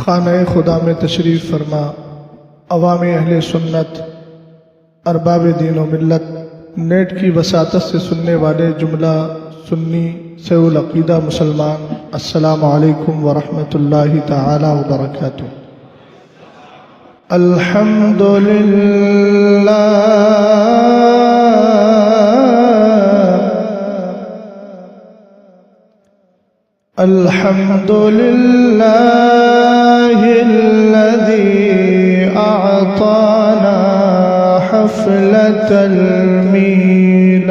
خانہ خدا میں تشریف فرما عوام اہل سنت ارباب دین و ملت نیٹ کی وساطت سے سننے والے جملہ سنی سے العقیدہ مسلمان، السلام علیکم ورحمۃ اللہ تعالی وبرکاتہ۔ الحمد للہ الحمد للہ الذی اعطانا حفلة الميلاد،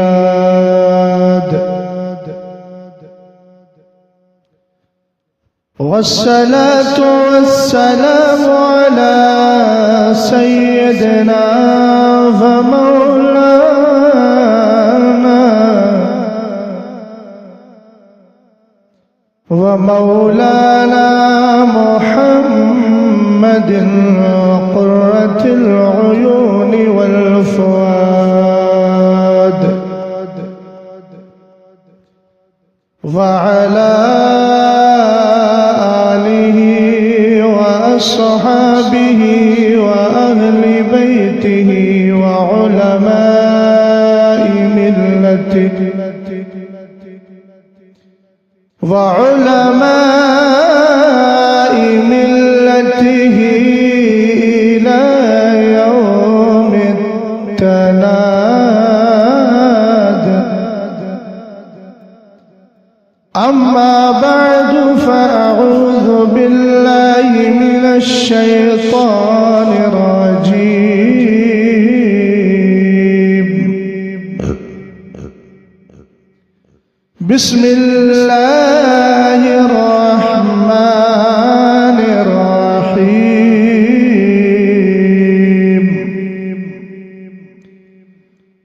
والصلاة والسلام على سيدنا ومولانا محمد قرة العيون والفؤاد، وعلى آله وأصحابه وأهل بيته وعلماء ملته إلى يوم التناد، أما بعد فأعوذ بالله من الشيطان الرجيم، بسم الله الرحمن الرحيم،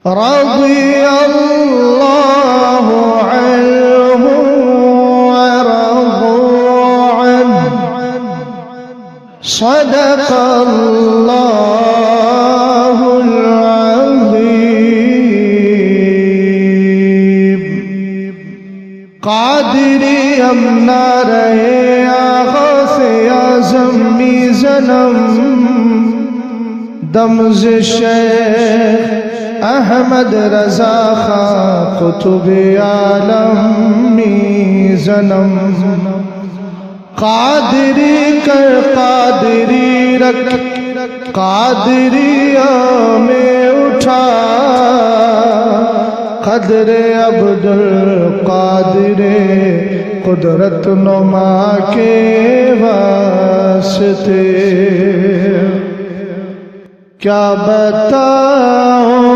رضي الله عنهم ورضوا عنه، صدق الله العظيم۔ قادری ہم نہ رہے آغا سے اعظمی زنم، دمز شیخ احمد رضا خان قطب عالمی زنم، قادری کر قادری رکھ قادریہ میں اٹھا، قدر عبد القادر قدرت نما کے واسطے، کیا بتاؤں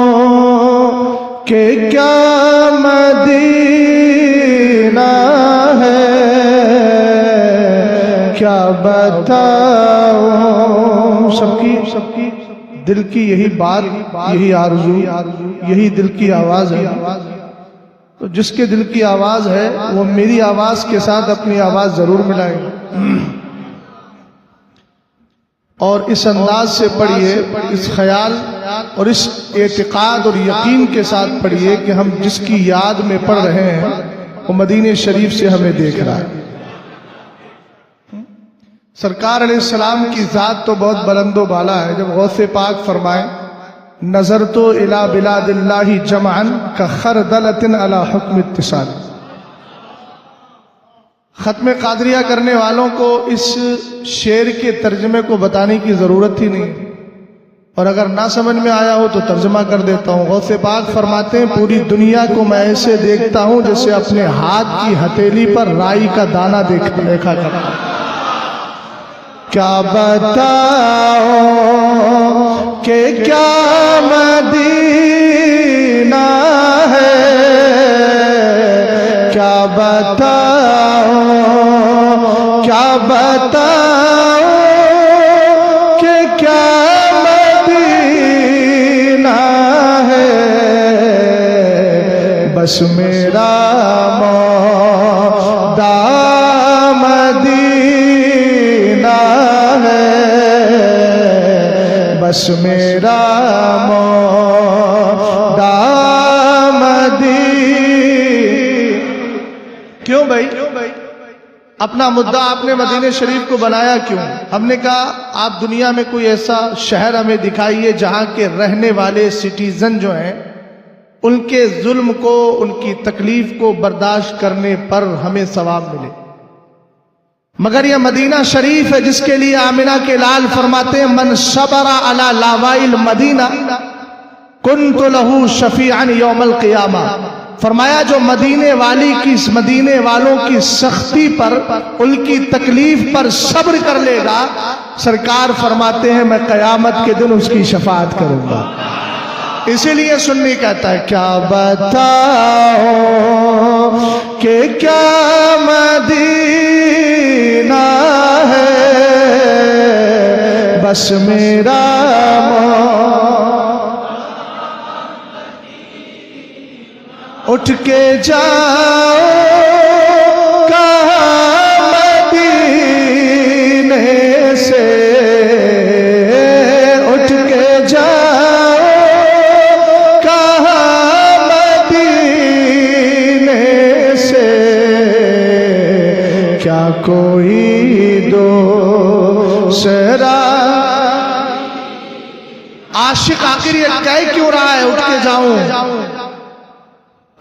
کہ کیا مدینہ ہے، کیا بتاؤں۔ سب کی دل کی یہی بات، یہی آرزو، یہی دل کی آواز ہے، تو جس کے دل کی آواز ہے وہ میری آواز کے ساتھ اپنی آواز ضرور ملائے اور اس انداز سے پڑھیے، اس خیال اور اس اعتقاد اور یقین کے ساتھ پڑھیے کہ ہم جس کی یاد میں پڑھ رہے ہیں وہ مدینہ شریف سے ہمیں دیکھ رہا ہے۔ سرکار علیہ السلام کی ذات تو بہت بلند و بالا ہے، جب غوث پاک فرمائیں نظرت الی بلاد اللہ جمعا کخردلۃ علی حکم اتصال۔ ختم قادریہ کرنے والوں کو اس شعر کے ترجمے کو بتانے کی ضرورت ہی نہیں، اور اگر نہ سمجھ میں آیا ہو تو ترجمہ کر دیتا ہوں۔ غوث پاک فرماتے ہیں پوری دنیا کو میں ایسے دیکھتا ہوں جیسے اپنے ہاتھ کی ہتھیلی پر رائی کا دانہ دیکھا کرتا ہوں۔ کیا بتاؤں کہ کیا مدینہ ہے، کیا بتاؤں، کیا بتاؤں کہ کیا مدینہ ہے، بس میرا مولا مدینہ ہے، بس میرا مولا مدینہ۔ کیوں بھائی؟ اپنا مدعا آپ نے مدینہ شریف کو بنایا کیوں؟ ہم نے کہا آپ دنیا میں کوئی ایسا شہر ہمیں دکھائیے جہاں کے رہنے والے سٹیزن جو ہیں ان کے ظلم کو، ان کی تکلیف کو برداشت کرنے پر ہمیں ثواب ملے۔ مگر یہ مدینہ شریف ہے جس کے لیے آمنہ کے لال فرماتے ہیں من صبر علی لاوائی المدینہ کنت لہ شفیعا یوم القیامہ۔ فرمایا جو مدینے والوں کی سختی پر، ان کی تکلیف پر صبر کر لے گا، سرکار فرماتے ہیں میں قیامت کے دن اس کی شفاعت کروں گا۔ اسی لیے سنی کہتا ہے کیا بتاؤ کہ کیا مدینہ ہے بس میرا اٹھ کے جاؤ کہاں مدینے سے، اٹھ کے جاؤ کہاں مدینے سے، کیا کوئی دوسرا عاشق آخر یہ کہہ کیوں رہا ہے اٹھ کے جاؤں؟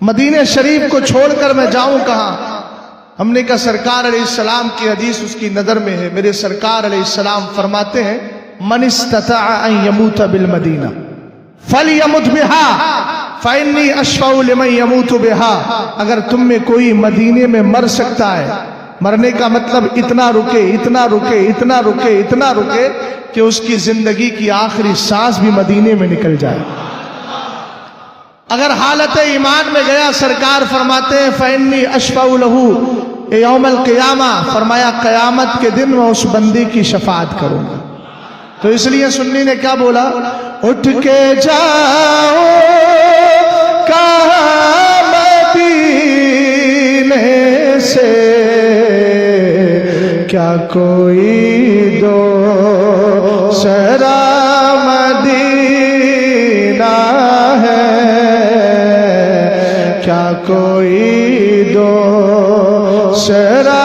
مدینہ شریف کو چھوڑ کر میں جاؤں کہاں؟ ہم نے کہا سرکار علیہ السلام کی حدیث اس کی نظر میں ہے۔ میرے سرکار علیہ السلام فرماتے ہیں من استطاع ان يموت بالمدینہ فلیمت بہا فانی اشفع لمن يموت بہا۔ اگر تم میں کوئی مدینے میں مر سکتا ہے، مرنے کا مطلب اتنا رکے اتنا رکے اتنا رکے اتنا رکے کہ اس کی زندگی کی آخری سانس بھی مدینے میں نکل جائے۔ اگر حالت ایمان میں گیا، سرکار فرماتے ہیں فإنی اشفع لہ یوم القیامہ، فرمایا قیامت کے دن میں اس بندے کی شفاعت کروں گا۔ تو اس لیے سنی نے کیا بولا؟ اٹھ کے جاؤ کہاں مدینے سے، کیا کوئی دوسرا مدینہ ہے، کیا کوئی دوسرا۔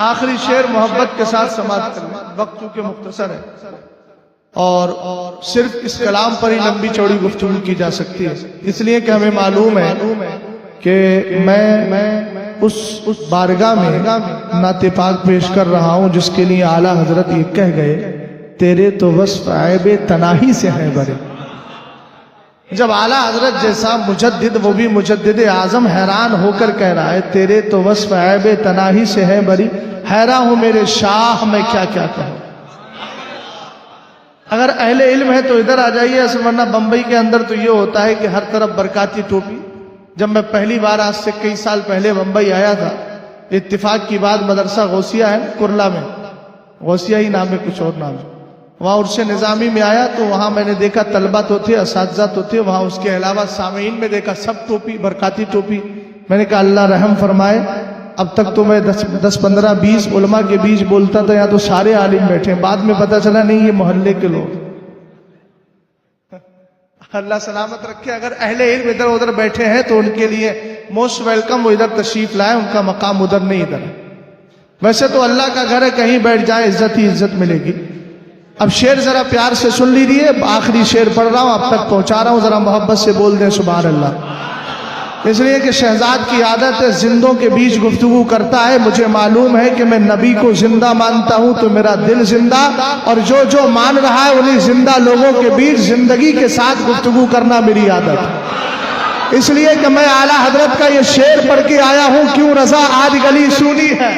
آخری شعر محبت کے ساتھ سماعت کرنا، وقت چونکہ مختصر ہے اور صرف اس کلام پر ہی لمبی چوڑی گفتگو کی جا سکتی ہے، اس لیے کہ ہمیں معلوم ہے کہ میں اس بارگاہ میں نعت پاک پیش کر رہا ہوں جس کے لیے اعلیٰ حضرت یہ کہہ گئے تیرے تو وصف عیب تناہی سے ہیں بڑے۔ جب اعلیٰ حضرت جیسا مجدد، وہ بھی مجدد اعظم، حیران ہو کر کہہ رہا ہے تیرے تو وصف عیب تناہی سے ہے بری، حیران ہوں میرے شاہ میں کیا کیا کہوں۔ اگر اہل علم ہے تو ادھر آ جائیے، اصل ورنہ بمبئی کے اندر تو یہ ہوتا ہے کہ ہر طرف برکاتی ٹوپی۔ جب میں پہلی بار آج سے کئی سال پہلے بمبئی آیا تھا، اتفاق کی بات مدرسہ غوثیہ ہے کرلا میں، غوثیہ ہی نام ہے کچھ اور نام ہے، وہاں عرص نظامی میں آیا تو وہاں میں نے دیکھا طلبہ تو تھے، اساتذہ تو تھے، وہاں اس کے علاوہ سامعین میں دیکھا سب ٹوپی، برکاتی ٹوپی۔ میں نے کہا اللہ رحم فرمائے، اب تک تو میں 10 15 20 علماء کے بیچ بولتا تھا، یہاں تو سارے عالم بیٹھے ہیں، بعد میں پتہ چلا نہیں یہ محلے کے لوگ۔ اللہ سلامت رکھے، اگر اہل علم ادھر ادھر بیٹھے ہیں تو ان کے لیے موسٹ ویلکم، وہ ادھر تشریف لائیں، ان کا مقام ادھر نہیں ادھر ہے۔ ویسے تو اللہ کا گھر ہے، کہیں بیٹھ جائیں عزت ہی عزت ملے گی۔ اب شعر ذرا پیار سے سن لیجیے، آخری شعر پڑھ رہا ہوں، اب تک پہنچا رہا ہوں، ذرا محبت سے بول دیں سبحان اللہ۔ اس لیے کہ شہزاد کی عادت ہے زندوں کے بیچ گفتگو کرتا ہے، مجھے معلوم ہے کہ میں نبی کو زندہ مانتا ہوں تو میرا دل زندہ، اور جو جو مان رہا ہے انہیں زندہ لوگوں کے بیچ زندگی کے ساتھ گفتگو کرنا میری عادت ہے۔ اس لیے کہ میں اعلیٰ حضرت کا یہ شعر پڑھ کے آیا ہوں، کیوں رضا آج گلی سونی ہے،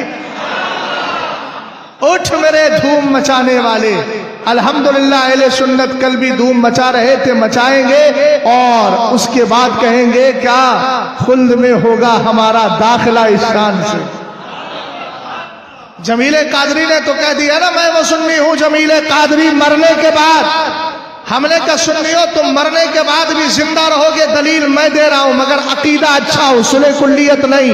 اٹھ میرے دھوم مچانے والے۔ الحمدللہ اہل سنت کل بھی دھوم مچا رہے تھے، مچائیں گے، اور اس کے بعد کہیں گے کیا خلد میں ہوگا ہمارا داخلہ اس شان سے۔ جمیل قادری نے تو کہہ دیا نا میں وہ سنی ہوں، جمیل قادری مرنے کے بعد، ہم نے کہا سنی ہو تم مرنے کے بعد بھی زندہ رہو گے، دلیل میں دے رہا ہوں، مگر عقیدہ اچھا ہو، صلح کلیت نہیں۔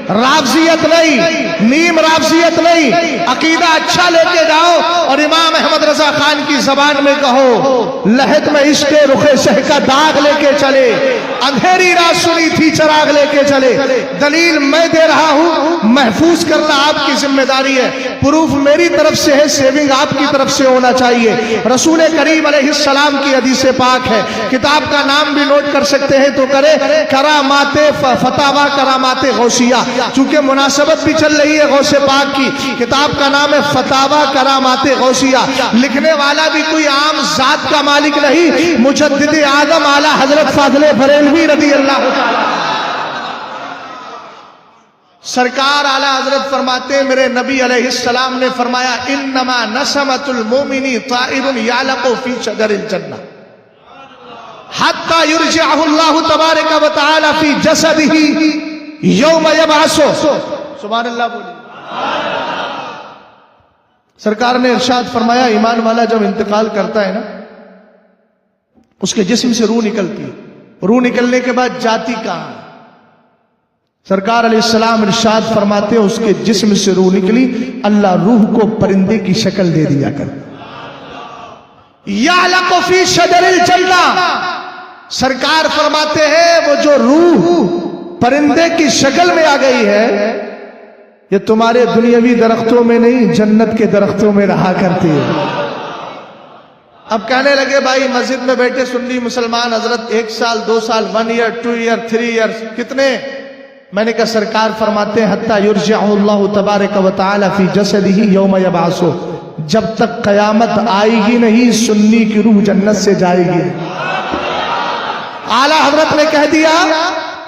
رافضیت نہیں، نیم رافضیت نہیں، عقیدہ اچھا لے کے جاؤ اور امام احمد رضا خان کی زبان میں کہو لحد میں عشق رخ شہ کا داغ لے کے چلے، اندھیری رات سنی تھی چراغ لے کے چلے۔ دلیل میں دے رہا ہوں، محفوظ کرنا آپ کی ذمہ داری ہے، پروف میری طرف سے ہے، سیونگ آپ کی طرف سے ہونا چاہیے۔ رسول کریم علیہ السلام کی حدیث پاک ہے، کتاب کا نام بھی نوٹ کر سکتے ہیں تو کرے، کرامات فتاوا کرامات غوثیہ، چونکہ مناسبت بھی چل رہی ہے غوث پاک کی، کتاب کا نام ہے فتاوا کرامات غوثیہ، لکھنے والا بھی کوئی عام ذات کا مالک نہیں، مجدد اعظم اعلیٰ حضرت فاضل بریلوی رضی اللہ تعالی۔ سرکار اعلیٰ حضرت فرماتے ہیں، میرے نبی علیہ السلام نے فرمایا انما نسمۃ المؤمن طائر یعلق فی شجر الجنہ حتی یرجعہ اللہ تبارک و تعالی فی جسدہ یوم یبعثہ۔ سبحان اللہ بولی۔ سرکار نے ارشاد فرمایا ایمان والا جب انتقال کرتا ہے نا، اس کے جسم سے روح نکلتی ہے، روح نکلنے کے بعد جاتی کہاں؟ سرکار علیہ السلام ارشاد فرماتے ہیں اس کے جسم سے روح نکلی، اللہ روح کو پرندے کی شکل دے دیا کر۔ یعلق فی شجر الجنہ، سرکار فرماتے ہیں وہ جو روح پرندے کی شکل میں آ گئی ہے، یہ تمہارے دنیاوی درختوں میں نہیں، جنت کے درختوں میں رہا کرتی ہے۔ اب کہنے لگے بھائی مسجد میں بیٹھے سنی مسلمان حضرت 1 سال 2 سال 1 ایئر 2 ایئر 3 ایئر کتنے؟ میں نے کہا سرکار فرماتے ہیں حتی یرجعہ اللہ تبارک و تعالی فی جسدہ یوم یبعثہ، جب تک قیامت آئے گی نہیں سنی کی روح جنت سے جائے گی۔ اعلیٰ حضرت نے کہہ دیا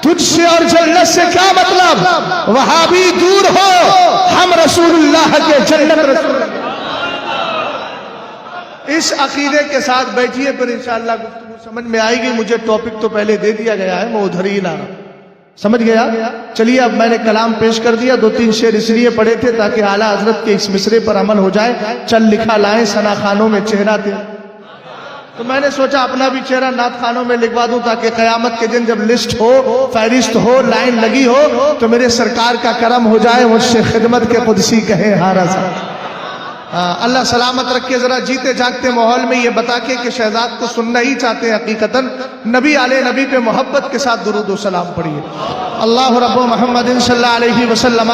تجھ سے اور جنت سے کیا مطلب، وہابی دور ہو، ہم رسول اللہ کے جنت رسول اللہ۔ اس عقیدے کے ساتھ بیٹھیے، پھر انشاءاللہ گفتگو سمجھ میں آئے گی۔ مجھے ٹاپک تو پہلے دے دیا گیا ہے، میں ادھر ہی نہ سمجھ گیا۔ چلیے اب میں نے کلام پیش کر دیا، 2-3 شعر اس لیے پڑھے تھے تاکہ اعلیٰ حضرت کے اس مصرے پر عمل ہو جائے، چل لکھا لائیں ثنا خانوں میں چہرہ تھے، تو میں نے سوچا اپنا بھی چہرہ نعت خانوں میں لکھوا دوں تاکہ قیامت کے دن جب لسٹ ہو، فہرست ہو، لائن لگی ہو تو میرے سرکار کا کرم ہو جائے، مجھ سے خدمت کے قدسی کہے ہارا سا۔ اللہ سلامت رکھے، ذرا جیتے جاگتے ماحول میں یہ بتا کے کہ شہزاد کو سننا ہی چاہتے ہیں حقیقتاً، نبی علیہ نبی پہ محبت کے ساتھ درود و سلام پڑھیے۔ اللہ رب محمد صلی اللہ علیہ وسلم،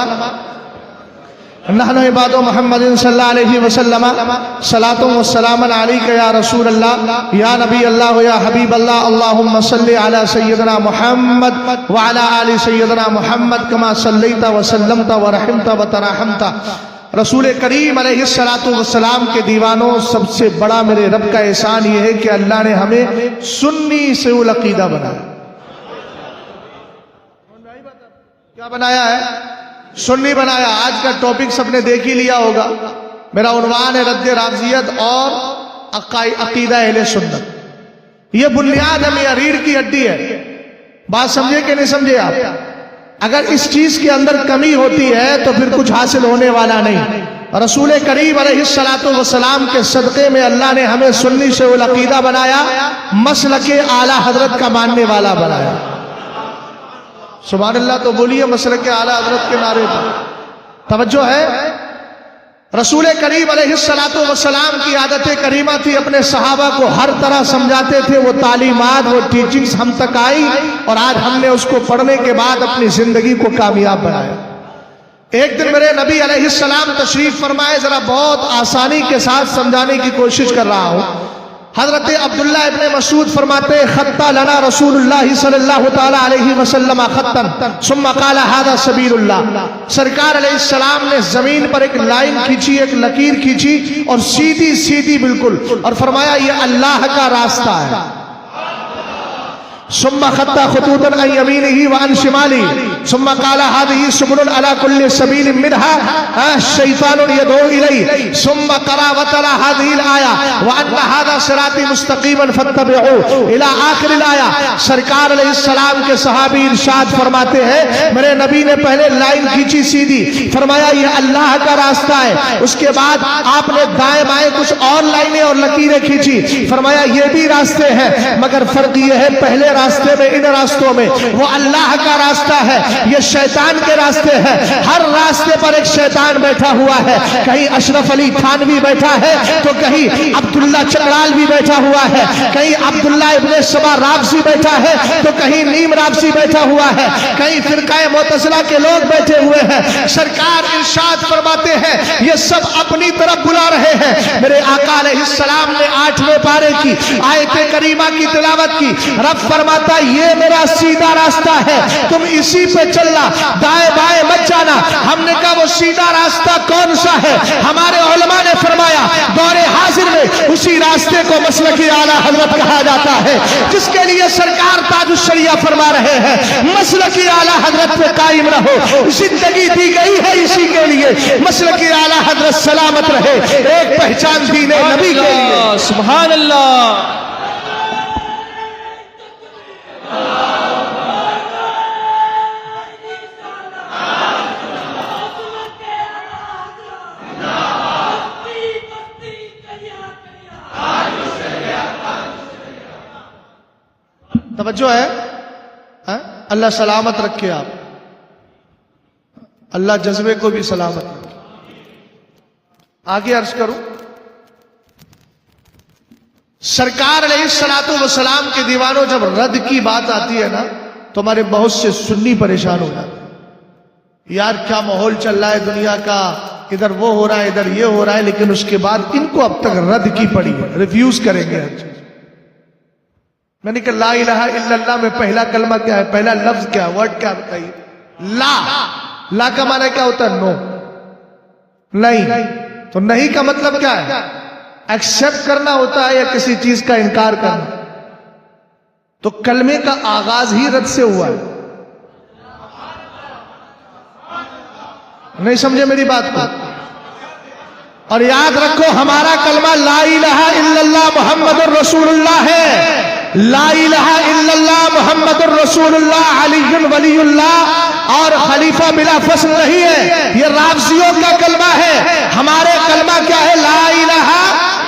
نحن عباد محمد صلی اللہ علیہ وسلم، صلاۃ و سلام علیک یا رسول اللہ یا نبی اللہ یا حبیب اللہ، اللہم صلی علی سیدنا محمد وعلی آل سیدنا محمد کما صلیت وسلمت ورحمت وترحمت۔ رسول کریم علیہ السلام کے دیوانوں، سب سے بڑا میرے رب کا احسان یہ ہے کہ اللہ نے ہمیں سنی سے العقیدہ بنایا۔ کیا بنایا ہے؟ سنی بنایا۔ آج کا ٹاپک سب نے دیکھ ہی لیا ہوگا، میرا عنوان ہے رد رافضیت اور عقیدہ اہل سنت۔ یہ بنیاد ہے، ریڑھ کی ہڈی ہے۔ بات سمجھے کہ نہیں سمجھے آپ؟ اگر اس چیز کے اندر کمی ہوتی ہے تو پھر کچھ حاصل ہونے والا نہیں۔ رسول کریم علیہ السلام کے صدقے میں اللہ نے ہمیں سنی سے العقیدہ بنایا، مسلک اعلیٰ حضرت کا ماننے والا بنایا۔ سبحان اللہ تو بولیے مسلک اعلیٰ حضرت کے نعرے پر توجہ ہے۔ رسول کریم علیہ السلام کی عادت کریمہ تھی، اپنے صحابہ کو ہر طرح سمجھاتے تھے، وہ تعلیمات وہ ٹیچنگز ہم تک آئی اور آج ہم نے اس کو پڑھنے کے بعد اپنی زندگی کو کامیاب بنایا۔ ایک دن میرے نبی علیہ السلام تشریف فرمائے، ذرا بہت آسانی کے ساتھ سمجھانے کی کوشش کر رہا ہوں۔ حضرت عبداللہ ابن مسعود فرماتے خطا لنا رسول اللہ صلی اللہ تعالی علیہ وسلم خطا ثم قال هذا سبیل اللہ۔ سرکار علیہ السلام نے زمین پر ایک لائن کھینچی، ایک لکیر کھینچی اور سیدھی سیدھی بالکل، اور فرمایا یہ اللہ کا راستہ ہے۔ ثم خط خطوطا عن يمينه وعن شماله ثم قال هذه سبل على كل سبيل منها الشيطان يدعو إليه ثم قرأ وتلا هذه الآية وأن هذا صراطي مستقيما فاتبعوه إلى آخر الآية۔ سرکار علیہ السلام کے صحابی ارشاد فرماتے ہیں میرے نبی نے پہلے لائن کھینچی سیدھی، فرمایا یہ اللہ کا راستہ ہے، اس کے بعد آپ نے دائیں بائیں کچھ اور لائنیں اور لکیریں کھینچی، فرمایا یہ بھی راستے ہیں مگر فرق یہ ہے پہلے راستے میں، ان راستوں میں، وہ اللہ کا راستہ ہے، یہ شیطان کے راستے ہیں۔ ہر راستے پر ایک شیطان بیٹھا ہوا ہے، کہیں اشرف علی تھانوی بیٹھا ہے تو کہیں عبداللہ چکرال بھی بیٹھا ہوا ہے، کہیں عبداللہ ابن سبا رابسی بیٹھا ہے تو کہیں نیم رابسی بیٹھا ہوا ہے، کہیں فرقہ معتزلہ کے لوگ بیٹھے ہوئے ہیں۔ سرکار ارشاد فرماتے ہیں یہ سب اپنی طرف بلا رہے ہیں۔ میرے آقا علیہ السلام نے 8ویں پارے کی آیت کریمہ کی تلاوت کی۔ رب فرماتا یہ میرا سیدھا راستہ ہے، تم اسی پہ چلنا، دائیں بائیں مت جانا۔ ہم نے کہا وہ سیدھا راستہ کون سا ہے؟ ہمارے علماء نے فرمایا دور حاضر میں اسی راستے کو مسلک اعلیٰ حضرت کہا جاتا ہے، جس کے لیے سرکار تاج الشریعہ فرما رہے ہیں مسلک اعلیٰ حضرت پہ قائم رہو، زندگی دی گئی ہے اسی کے لیے، مسلک اعلیٰ حضرت سلامت رہے، ایک پہچان دین نبی کے لیے۔ سبحان اللہ۔ توجہ ہے؟ اللہ سلامت رکھے، آپ اللہ جذبے کو بھی سلامت رکھے۔ آگے عرض کروں، سرکار علیہ الصلوۃ والسلام کے دیوانوں جب رد کی بات آتی ہے نا تو ہمارے بہت سے سنی پریشان ہو جاتے ہیں، یار کیا ماحول چل رہا ہے دنیا کا، ادھر وہ ہو رہا ہے ادھر یہ ہو رہا ہے، لیکن اس کے بعد ان کو اب تک رد کی پڑی ہے، ریفیوز کریں گے ہر چیز۔ میں نے کہا لا الہ الا اللہ میں پہلا کلمہ کیا ہے، پہلا لفظ کیا ہے، ورڈ کیا بتائیے؟ لا۔ لا کا معنی کیا ہوتا ہے؟ نو، نہیں۔ تو نہیں کا مطلب کیا ہے؟ ایکسپٹ کرنا ہوتا ہے یا کسی چیز کا انکار کرنا۔ تو کلمے کا آغاز ہی رد سے ہوا ہے۔ نہیں سمجھے میری بات کو؟ اور یاد رکھو ہمارا کلمہ لا الہ الا اللہ محمد الرسول اللہ ہے۔ لا الہ الا اللہ محمد الرسول اللہ علی ولی اللہ اور خلیفہ بلا فصل نہیں ہے، یہ رافضیوں کا کلمہ ہے۔ ہمارے کلمہ کیا ہے؟ لا الہ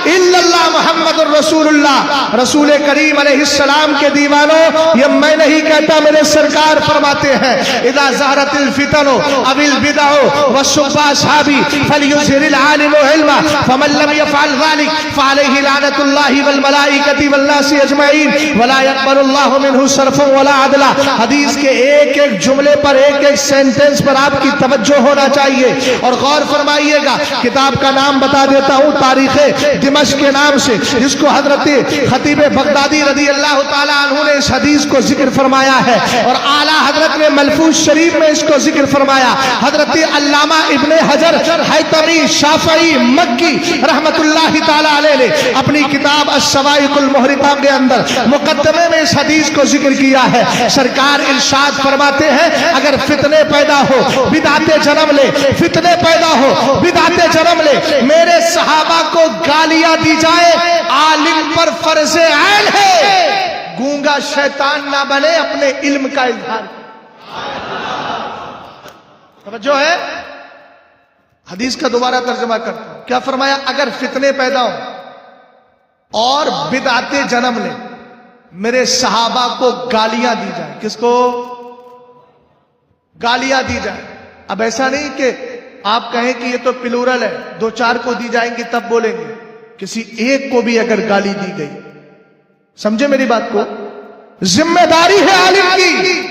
الا اللہ محمد الرسول اللہ۔ رسول کریم علیہ السلام کے دیوانوں، یہ میں نہیں کہتا، میرے سرکار فرماتے ہیں اذا ظہرت الفتن اب البدع وسب اصحابی فلیظہر العالم علما فمن لم يفعل ذلك فعليه لعنۃ اللہ والملائکۃ والناس اجمعین ولا يقبل اللہ منہ صرفا ولا عدلا۔ حدیث کے ایک ایک جملے پر، ایک ایک سینٹنس پر آپ کی توجہ ہونا چاہیے اور غور فرمائیے گا۔ کتاب کا نام بتا دیتا ہوں، تاریخ دمشق کے نام سے، جس کو حضرت خطیب بغدادی رضی اللہ تعالیٰ عنہ نے اس حدیث کو ذکر فرمایا ہے، اور اعلیٰ حضرت نے ملفوظ شریف میں اس کو ذکر فرمایا۔ حضرت علامہ ابن حجر حیثمی شافعی مکی رحمت اللہ تعالیٰ علیہ نے اپنی کتاب الصواعق المحرقہ کے اندر مقدمے میں اس حدیث کو ذکر کیا ہے۔ سرکار ارشاد فرماتے ہیں اگر فتنے پیدا ہو، بدعتیں جنم لے، فتنے پیدا ہو، بدعتیں جنم لے، میرے صحابہ کو گالیاں دی جائے، عالم پر فرض عین ہے گونگا شیطان نہ بنے، اپنے علم کا اظہار۔ توجہ ہے؟ حدیث کا دوبارہ ترجمہ کرتا ہوں، کیا فرمایا؟ اگر فتنے پیدا ہو اور بدعتیں جنم لیں، میرے صحابہ کو گالیاں دی جائیں۔ کس کو گالیاں دی جائیں؟ اب ایسا نہیں کہ آپ کہیں کہ یہ تو پلورل ہے، دو چار کو دی جائیں گی تب بولیں گے، کسی ایک کو بھی اگر گالی دی گئی، سمجھے میری بات کو؟ ذمہ داری ہے عالم کی۔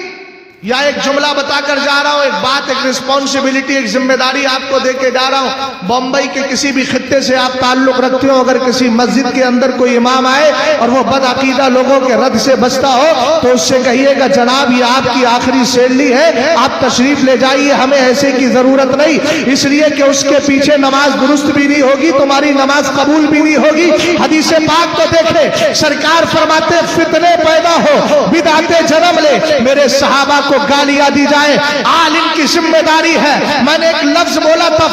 یا ایک جملہ بتا کر جا رہا ہوں، ایک بات، ایک رسپانسبلٹی، ایک ذمہ داری آپ کو دے کے جا رہا ہوں۔ بمبئی کے کسی بھی خطے سے آپ تعلق رکھتے ہو، اگر کسی مسجد کے اندر کوئی امام آئے اور وہ بد عقیدہ لوگوں کے رد سے بچتا ہو تو اس سے کہیے گا جناب یہ آپ کی آخری سیلری ہے، آپ تشریف لے جائیے، ہمیں ایسے کی ضرورت نہیں، اس لیے کہ اس کے پیچھے نماز درست بھی نہیں ہوگی، تمہاری نماز قبول بھی نہیں ہوگی۔ حدیث پاک کو دیکھیں، سرکار فرماتے فتنے پیدا ہو، بدعتیں جنم لے، میرے صحابہ کو گالیاں دی جائیں، عالم کی ذمہ داری ہے۔ میں نے ایک لفظ بولا تھا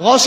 غوث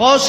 غوث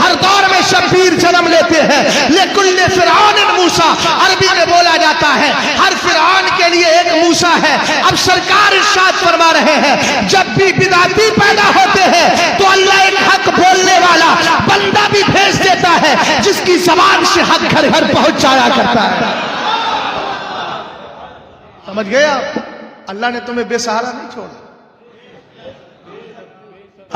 ہر دور میں شبیر جنم لیتے ہیں. لکل فرعون موسیٰ عربی میں بولا جاتا ہے ہر فرعون کے لیے ایک موسیٰ ہے. اب سرکار ارشاد فرما رہے ہیں جب بھی بدعتی پیدا ہوتے ہیں تو اللہ ایک حق بولنے والا بندہ بھی بھیج دیتا ہے جس کی زبان سے حق گھر گھر پہنچایا کرتا ہے. سمجھ گئے آپ؟ اللہ نے تمہیں بے سہارا نہیں چھوڑا.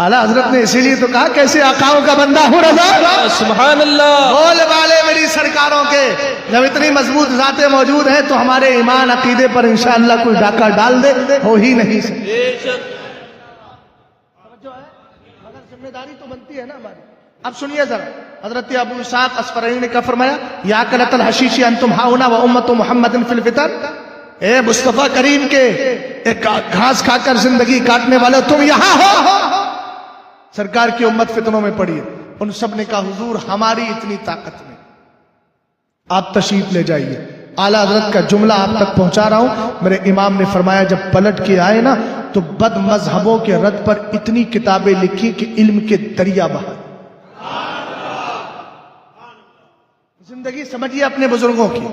اعلیٰ حضرت نے اسی لیے تو کہا کیسے آقاؤں کا بندہ ہوں رضا. سبحان اللہ. بول والے میری سرکاروں کے جب اتنی مضبوط ذاتیں موجود ہیں تو ہمارے ایمان عقیدے پر انشاءاللہ کوئی ڈاکہ ڈال دے ہو ہی نہیں سکتے. مگر ذمہ داری تو بنتی ہے نا ہماری. اب سنیے ذرا حضرت ابو اسحاق اصفرانی نے کیا فرمایا یا کلۃ الحشیش انتم ہاؤنا و امت محمد فی الفتن. اے مصطفیٰ کریم کے ایک گھاس کھا کر زندگی کاٹنے والے تم یہاں ہو. سرکار کی امت فتنوں میں پڑی ہے. ان سب نے کہا حضور ہماری اتنی طاقت نہیں, آپ تشریف لے جائیے. اعلیٰ حضرت کا جملہ آپ تک پہنچا رہا ہوں. میرے امام نے فرمایا جب پلٹ کے آئے نا تو بد مذہبوں کے رد پر اتنی کتابیں لکھی کہ علم کے دریا بہا. زندگی سمجھیے اپنے بزرگوں کی.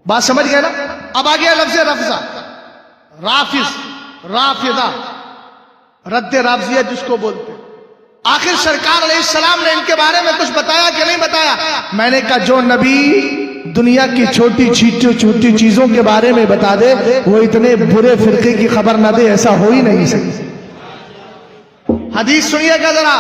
بات سمجھ گئے نا؟ اب آ گیا لفظ رفضہ. رافض, رافضہ, رد رافضیہ جس کو بولتے. آخر سرکار علیہ السلام نے ان کے بارے میں کچھ بتایا کہ نہیں بتایا؟ میں نے کہا جو نبی دنیا کی چھوٹی چھوٹی چیزوں کے بارے میں بتا دے وہ اتنے برے فرقے کی خبر نہ دے, ایسا ہو ہی نہیں سکتا. حدیث سنیے گا ذرا.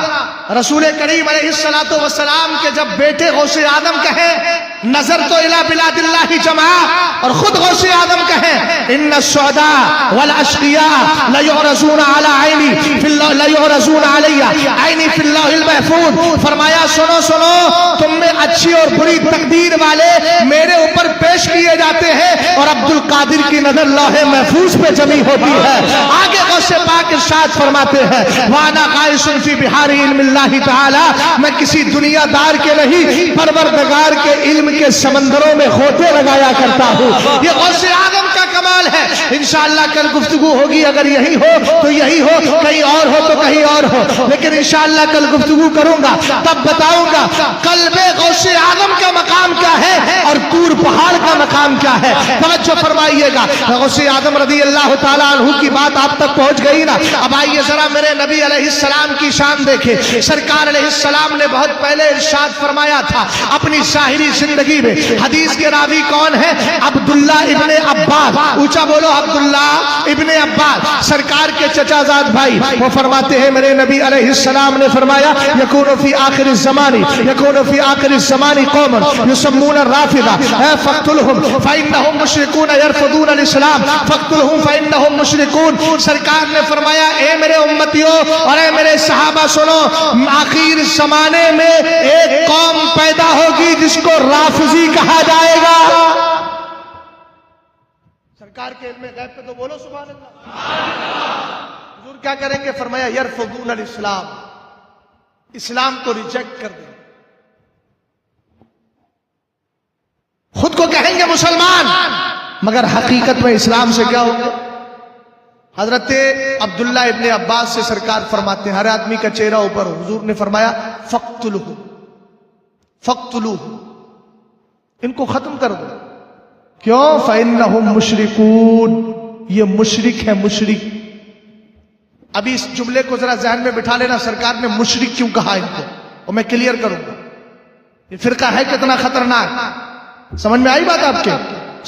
رسول کریم علیہ السلام کے جب بیٹے غوث آدم کہیں نظر تو الى بلاد اللہ جماع, اور خود غوث آدم کہیں ان السعداء والاشقیاء لیعرضون علی عینی فی اللہ لیعرضون علی عینی فی اللہ المحفوظ. فرمایا سنو سنو, تم میں اچھی اور بری تقدیر والے میرے اوپر پیش کیے جاتے ہیں اور عبد القادر کی نظر لوح محفوظ پہ جمی ہوتی ہے. آگے غوث پاک ارشاد فرماتے ہیں وانا قائص فی بحار علم اللہ تعالی, میں کسی دنیا دار کے نہیں پروردگار کے علم کے سمندروں میں کھوٹے لگایا کرتا ہوں. یہ غوث آدم کا کمال ہے. انشاءاللہ کل گفتگو ہوگی, اگر یہی ہو تو یہی ہو, کہیں اور ہو تو کہیں اور ہو, لیکن انشاءاللہ کل گفتگو کروں گا تب بتاؤں گا قلب غوث آدم کا مقام کیا ہے اور طور پہاڑ کا مقام کیا ہے. توجہ فرمائیے گا. غوث آدم رضی اللہ تعالیٰ عنہ کی بات آپ تک پہنچ گئی نا. اب آئیے ذرا میرے نبی علیہ السلام کی شان دیکھیں. سرکار علیہ السلام نے بہت پہلے ارشاد فرمایا تھا اپنی ظاہری زندگی میں. حدیث کے راوی کون ہے؟ عبداللہ ابن عباس. اونچا بولو, عبداللہ ابن عباس سرکار کے چچا زاد بھائی. وہ فرماتے ہیں میرے نبی علیہ السلام نے فرمایا یکون فی آخر الزمان, یکون فی آخر الزمان قوم یسمون الرافضہ فاقتلہم فإنہم مشرکون یرفضون الاسلام فاقتلہم فإنہم مشرکون. سرکار نے فرمایا اے میرے امتیوں اور اے میرے صحابہ سنو, آخر زمانے میں ایک قوم پیدا ہوگی جس کو رافضی کہا جائے گا. سرکار کے علم غیب پہ تو بولو سبحان اللہ. حضور کیا کریں گے؟ فرمایا یرفضون الاسلام, اسلام کو ریجیکٹ کر دیں. خود کو کہیں گے مسلمان مگر حقیقت میں اسلام سے کیا ہوگا؟ حضرت عبداللہ ابن عباس سے سرکار فرماتے ہیں ہر آدمی کا چہرہ اوپر. حضور نے فرمایا فقتلوہ, فقتلوہ, ان کو ختم کر دو. کیوں؟ فإنہم مشرکون, یہ مشرک ہے, مشرک. ابھی اس جملے کو ذرا ذہن میں بٹھا لینا, سرکار نے مشرک کیوں کہا ان کو, اور میں کلیئر کروں گا یہ فرقہ ہے کتنا خطرناک. سمجھ میں آئی بات آپ کے؟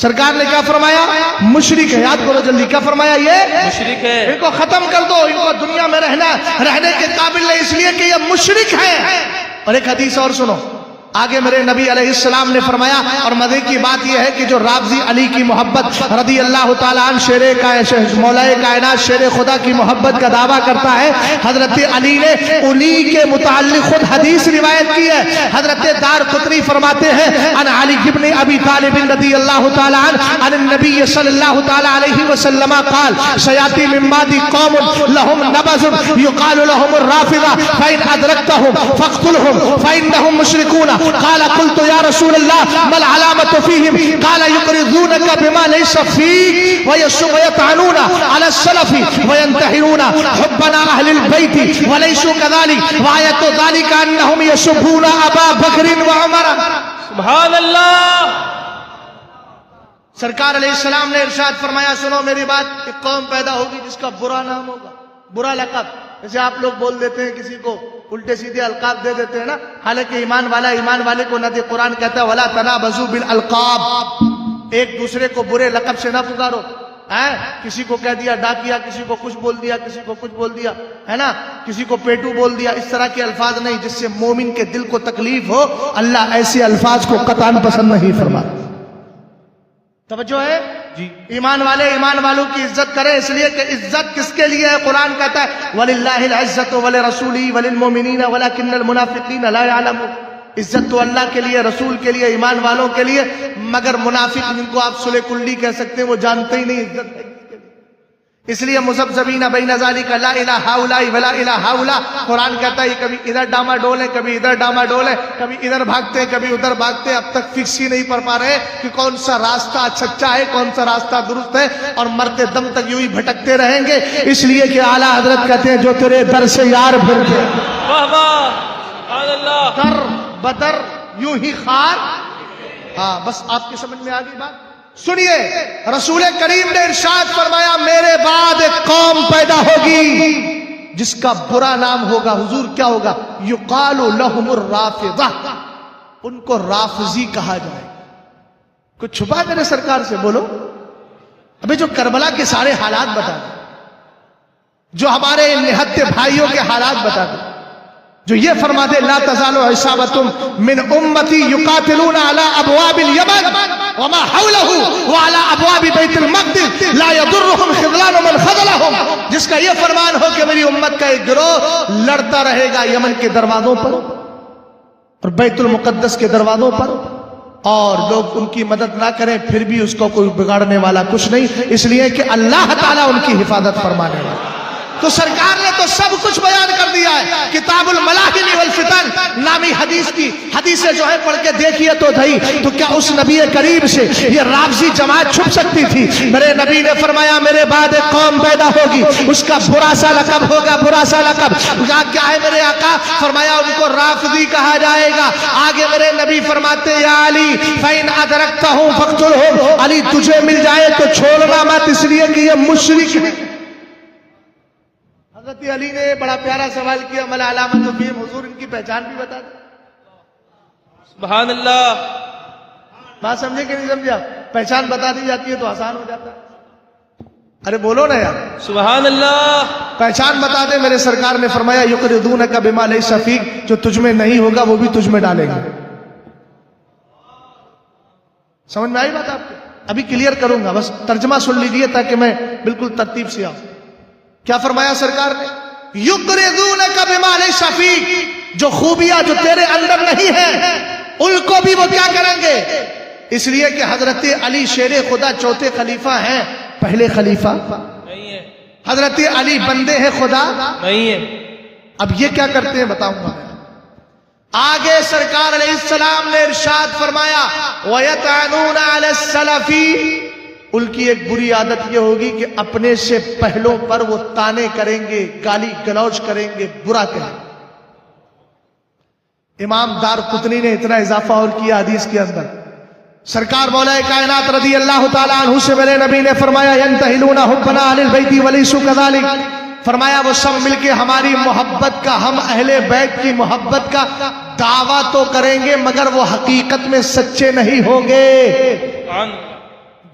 سرکار نے کیا فرمایا؟ مشرک ہے. یاد کرو جلدی, کیا فرمایا؟ یہ مشرک ہے. ان کو ختم کر دو, ان کو دنیا میں رہنے کے قابل نہیں, اس لیے کہ یہ مشرک ہے. اور ایک حدیث اور سنو, آگے میرے نبی علیہ السلام نے فرمایا, اور مزے کی بات یہ ہے کہ جو رافضی علی کی محبت رضی اللہ تعالیٰ عنہ مولائے کائنات شیر خدا کی محبت کا دعویٰ کرتا ہے, حضرت علی نے انہی کے متعلق خود حدیث روایت کی ہے. حضرت دارقطنی فرماتے ہیں ان علی ابن ابی طالب رضی اللہ تعالیٰ عنہ ان النبی صلی اللہ تعالیٰ علیہ وسلم قال سیاتی من بعدی قوم لهم نبذ یقال لهم الرافضہ فإن ادرکتهم فاقتلهم فإنهم مشرکون قال قلت يا رسول الله ما العلامة فيهم قال يقرضونك بما ليس فيك ويطعنون على السلف وينتحرون حبنا أهل البيت وليسوا كذلك وآية ذلك أنهم يسبون أبا بكر وعمر. سبحان اللہ. سرکار علیہ السلام نے ارشاد فرمایا سنو میری بات, ایک قوم پیدا ہوگی جس کا برا نام ہوگا, برا لقب. جیسے آپ لوگ بول دیتے ہیں کسی کو الٹے سیدھے القاب دے دیتے ہیں نا, حالانکہ ایمان والا ایمان والے کو نہ دے. قرآن کہتا ہے ولا تنابزوا بالالقاب, ایک دوسرے کو برے لقب سے نہ پکارو. کسی کو کہہ دیا ڈاکیا, کسی کو کچھ بول دیا, کسی کو کچھ بول دیا ہے نا, کسی کو پیٹو بول دیا. اس طرح کے الفاظ نہیں جس سے مومن کے دل کو تکلیف ہو. اللہ ایسے الفاظ کو قطعاً پسند نہیں فرماتا. توجہ ہے جی. ایمان والے ایمان والوں کی عزت کریں, اس لیے کہ عزت کس کے لیے ہے؟ قرآن کہتا ہے وَلِلَّهِ الْعِزَّةُ وَلِرَسُولِهِ وَلِلْمُؤْمِنِينَ وَلَكِنَّ الْمُنَافِقِينَ لَا يَعْلَمُونَ. عزت تو اللہ کے لیے, رسول کے لیے, ایمان والوں کے لیے, مگر منافق جن کو آپ صلح کلی کہہ سکتے ہیں وہ جانتے ہی نہیں عزت ہے. اس لیے مذبذبین بین ذالک لا الہ ہؤلاء ولا الہ ہؤلاء. قرآن کہتا ہے کبھی ادھر ڈاما ڈول ہے, کبھی ادھر ڈاما ڈول ہے, کبھی ادھر بھاگتے ہیں, کبھی ادھر بھاگتے ہیں. اب تک فکس ہی نہیں پڑ پا رہے کہ کون سا راستہ سچا ہے, کون سا راستہ درست ہے, اور مرتے دم تک یوں ہی بھٹکتے رہیں گے. اس لیے کہ اعلیٰ حضرت کہتے ہیں جو تیرے در سے یار پھرتے واہ واہ. سبحان اللہ. در بدر یوں ہی خار. ہاں بس آپ کی سمجھ میں آ گئی بات. سنیے, رسول کریم نے ارشاد فرمایا میرے بعد ایک قوم پیدا ہوگی جس کا برا نام ہوگا. حضور کیا ہوگا؟ یقال لهم الرافضہ, ان کو رافضی کہا جائے. کچھ چھپا میرے سرکار سے بولو. ابھی جو کربلا کے سارے حالات بتا دیں, جو ہمارے نہتے بھائیوں کے حالات بتا دیں, جو یہ فرما دے لا تزال عصابۃ من امتی یقاتلون علی ابواب الیمن وما حولہ وعلی ابواب بیت المقدس لا یضرهم خذلان من خذلهم. جس کا یہ فرمان ہو کہ میری امت کا ایک گروہ لڑتا رہے گا یمن کے دروازوں پر اور بیت المقدس کے دروازوں پر, اور لوگ ان کی مدد نہ کریں پھر بھی اس کو کوئی بگاڑنے والا کچھ نہیں, اس لیے کہ اللہ تعالیٰ ان کی حفاظت فرمانے والا. تو سرکار نے تو سب کچھ بیان کر دیا ہے. کتاب الملاحم والفتن نامی حدیث کی حدیثیں جو ہے پڑھ کے دیکھیے تو دھئی, تو کیا اس نبی کریم سے یہ رافضی جماعت چھپ سکتی تھی؟ میرے نبی نے فرمایا میرے بعد ایک قوم پیدا ہوگی, اس کا برا سا لقب ہوگا, برا سا لقب. کیا ہے میرے آقا؟ فرمایا ان کو رافضی کہا جائے گا. آگے میرے نبی فرماتے یا علی فإن أدركتهم فاقتلهم, علی تجھے مل جائے تو چھوڑنا مت, اس لیے کہ یہ مشرک ہے. حضرت علی نے بڑا پیارا سوال کیا مل علامت فیہم, حضور ان کی پہچان بھی بتا دیں. سبحان اللہ. بات سمجھے کہ نہیں سمجھا؟ پہچان بتا دی جاتی ہے تو آسان ہو جاتا ہے. ارے بولو نا یار. سبحان اللہ. پہچان بتا دے. میرے سرکار نے فرمایا یقرضونک بما لیس فیک, جو تجھ میں نہیں ہوگا وہ بھی تجھ میں ڈالے گا. سمجھ میں آئی بات آپ کو؟ ابھی کلیئر کروں گا, بس ترجمہ سن لیجئے تاکہ میں بالکل ترتیب سے آؤں. کیا فرمایا سرکار نے؟ یقرضونک بما لیس فیک, جو خوبیاں جو تیرے اندر نہیں ہیں ان کو بھی وہ کیا کریں گے. اس لیے کہ حضرت علی شیر خدا چوتھے خلیفہ ہیں, پہلے خلیفہ نہیں ہے, حضرت علی بندے ہیں خدا نہیں ہے. اب یہ کیا کرتے ہیں بتاؤں گا. آگے سرکار علیہ السلام نے ارشاد فرمایا وَيَطْعَنُونَ عَلَى السَّلَفِ, ان کی ایک بری عادت یہ ہوگی کہ اپنے سے پہلوں پر وہ تانے کریں گے, گالی گلوچ کریں گے, برا کہیں گے. امام دار قطنی نے اتنا اضافہ اور کیا حدیث کے اندر. سرکار مولا کائنات رضی اللہ تعالیٰ عنہ سے میرے نبی نے فرمایا ينتهلون حبنا عن البيت وليسوا كذلك, فرمایا وہ سب مل کے ہماری محبت کا, ہم اہل بیت کی محبت کا دعویٰ تو کریں گے مگر وہ حقیقت میں سچے نہیں ہوں گے.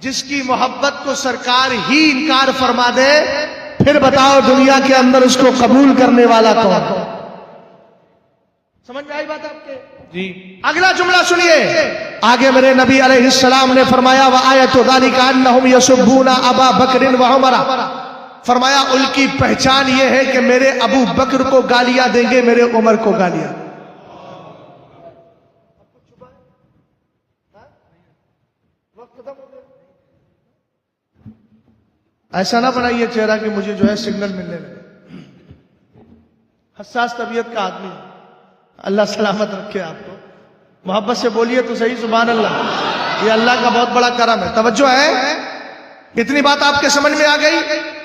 جس کی محبت کو سرکار ہی انکار فرما دے, پھر بتاؤ دنیا کے اندر اس کو قبول کرنے والا کون؟ سمجھ میں آئی بات آپ کے؟ جی. اگلا جملہ سنیے. آگے میرے نبی علیہ السلام نے فرمایا وآیت ذالک انہم یسبون ابا بکر وعمر, فرمایا ان کی پہچان یہ ہے کہ میرے ابو بکر کو گالیاں دیں گے, میرے عمر کو گالیاں. ایسا نہ بنائیے چہرہ کہ مجھے جو ہے سگنل ملنے لگے. حساس طبیعت کا آدمی, اللہ سلامت رکھے آپ کو. محبت سے بولیے تو صحیح سبحان اللہ. یہ اللہ کا بہت بڑا کرم ہے. توجہ ہے. اتنی بات آپ کے سمجھ میں آ گئی.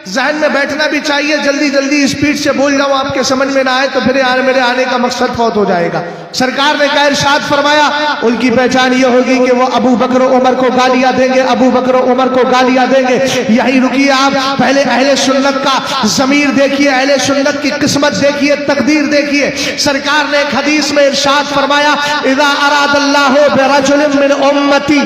ذہن میں بیٹھنا بھی چاہیے. جلدی جلدی اسپیڈ سے بول جاؤں, آپ کے سمجھ میں نہ آئے تو پھر میرے آنے کا مقصد فوت ہو جائے گا. سرکار نے کہا, ارشاد فرمایا, ان کی پہچان یہ ہوگی کہ وہ ابو بکر و عمر کو گالیاں دیں گے, ابو بکر و عمر کو گالیاں دیں گے. یہی رکیے آپ. پہلے اہل سنت کا ضمیر دیکھیے, اہل سنت کی قسمت دیکھیے, تقدیر دیکھیے. سرکار نے ایک حدیث میں ارشاد فرمایا, اذا اراد اللہ برجل من امتی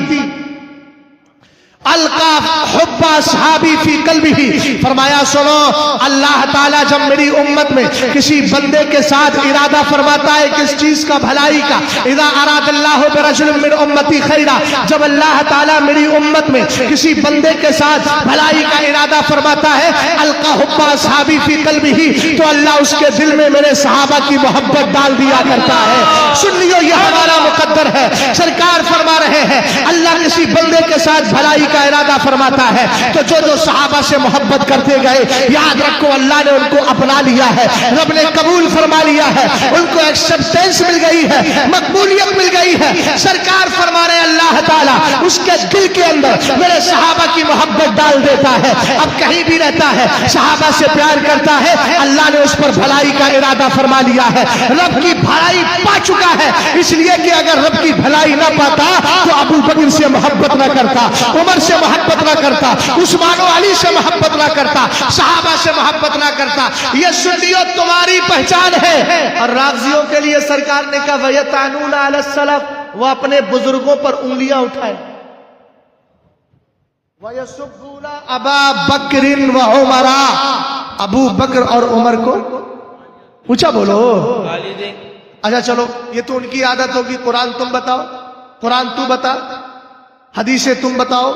القا حب اصحابی فی قلبہ. فرمایا سنو, اللہ تعالیٰ جب میری امت میں کسی بندے کے ساتھ ارادہ فرماتا ہے کس چیز کا, بھلائی کا, اذا اراد اللہ برجل من امتی خیرا, جب اللہ تعالیٰ میری امت میں کسی بندے کے ساتھ بھلائی کا ارادہ فرماتا ہے, القا حب اصحابی فی قلبہ, تو اللہ اس کے دل میں میرے صحابہ کی محبت ڈال دیا کرتا ہے. سن لیو, یہ ہمارا مقدر ہے. سرکار فرما رہے ہیں, اللہ کسی بندے کے ساتھ بھلائی کا ارادہ فرماتا ہے تو جو صحابہ سے محبت کرتے گئے, یاد رکھو اللہ نے ان کو اپنا لیا ہے, رب نے قبول فرما لیا ہے, ان کو ایکسپٹینس مل گئی ہے, مقبولیت مل گئی ہے. سرکار فرما رہے اللہ تعالیٰ اس کے دل کے اندر میرے صحابہ کی محبت ڈال دیتا ہے. اب کہیں بھی رہتا ہے, صحابہ سے پیار کرتا ہے, اللہ نے اس پر بھلائی کا ارادہ فرما لیا ہے. رب کی بھلائی پا چکا ہے, اس لیے کہ اگر رب کی بھلائی نہ پاتا تو ابو بکر سے محبت نہ کرتا, عمر سے محبت نہ کرتا, عثمان و علی سے محبت نہ کرتا, صحابہ سے محبت نہ کرتا. یہ سنیو تمہاری پہچان ہے. اور رافضیوں کے لیے سرکار نے کہا وَيَطْعَنُونَ عَلَى السَّلَفِ, وہ اپنے بزرگوں پر انگلیاں اٹھائے. وَيَسُبُّونَ أَبَا بَكْرٍ وَعُمَرَ, ابو بکر اور عمر کو اونچا بولو. گالی دیں. اچھا چلو, یہ تو ان کی عادت ہوگی, قرآن تم بتاؤ, قرآن تو بتا, حدیثیں تم بتاؤ.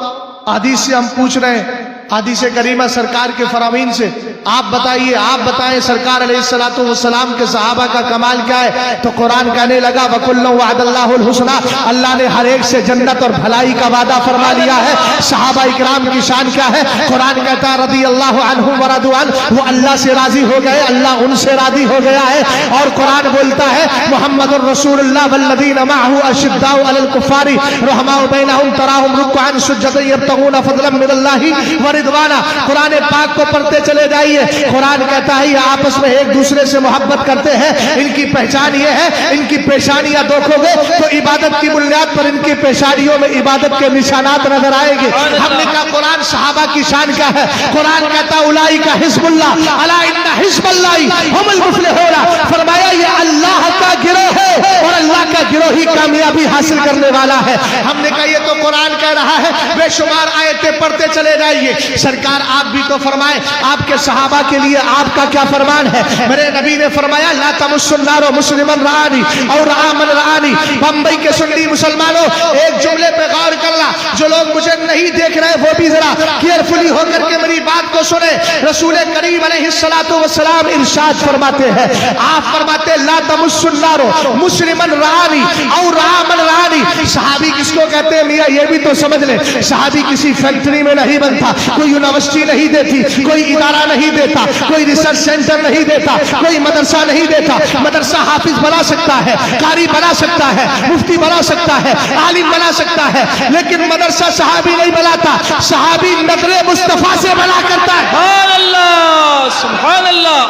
حدیث سے ہم پوچھ رہے ہیں, حدیث کریمہ سرکار کے فرامین سے آپ بتائیے, آپ بتائیں سرکار علیہ الصلوۃ والسلام کے صحابہ کا کمال کیا ہے. تو قرآن کہنے لگا وَكُلًّا وَعَدَ اللَّهُ الْحُسْنَى, اللہ نے ہر ایک سے جنت اور بھلائی کا وعدہ فرما لیا ہے. صحابہ اکرام کی شان کیا ہے, قرآن کہتا ہے رضی اللہ عنہم ورضوا عنہ, وہ اللہ سے راضی ہو گئے, اللہ ان سے راضی ہو گیا ہے. اور قرآن بولتا ہے محمد الرسول اللہ والذین معه اشداء علی الکفار رحماء بینہم تراہم رکعا سجدا یبتغون فضلا من اللہ ورضوانا. قرآن پاک کو پڑھتے چلے جائیے. قرآن کہتا ہے یہ آپس میں ایک دوسرے سے محبت کرتے ہیں. ان کی پہچان یہ ہے, ان کی پیشانیاں دیکھو گے تو عبادت کی بنیاد پر ان کی پیشانیوں میں عبادت کے نشانات نظر آئیں گے. ہم نے کہا قرآن صحابہ کی شان کیا ہے. قرآن کہتا اولئک حزب اللہ الا ان حزب اللہ هم المفلحون. فرمایا یہ اللہ کا گروہ ہے اور اللہ کا گروہ ہی کامیابی حاصل کرنے والا ہے. ہم نے کہا یہ تو قرآن کہہ رہا ہے, بے شمار آیتیں پڑھتے چلے جائیے. سرکار آپ بھی تو فرمائیں, آپ کے صحابہ کے لیے آپ کا کیا فرمان ہے. میرے نبی نے فرمایا لا تمس النار مسلما رآنی اور رآ من رآنی. بمبئی کے سنی مسلمانوں ایک جملے پہ غور کرنا, جو لوگ مجھے نہیں دیکھ رہے وہ بھی ذرا کیئرفلی ہو کر کے میری بات کو سنیں. رسول کریم علیہ الصلوۃ والسلام ارشاد فرماتے ہیں, آپ فرماتے لا تمس النار مسلما رآنی اور رآ من رآنی. صحابی کس کو کہتے ہیں میاں, یہ بھی تو سمجھ لیں. صحابی کسی فیکٹری میں نہیں بنتا, کوئی یونیورسٹی نہیں دیتی, کوئی ادارہ نہیں دیتا, کوئی ریسرچ سینٹر نہیں دیتا, کوئی مدرسہ نہیں دیتا. مدرسہ حافظ بنا سکتا ہے, قاری بنا سکتا ہے, مفتی بنا سکتا ہے, عالم بنا سکتا ہے, لیکن مدرسہ صحابی نہیں بناتا. صحابی نظر مصطفیٰ سے بنا کرتا ہے. سبحان اللہ, سبحان اللہ.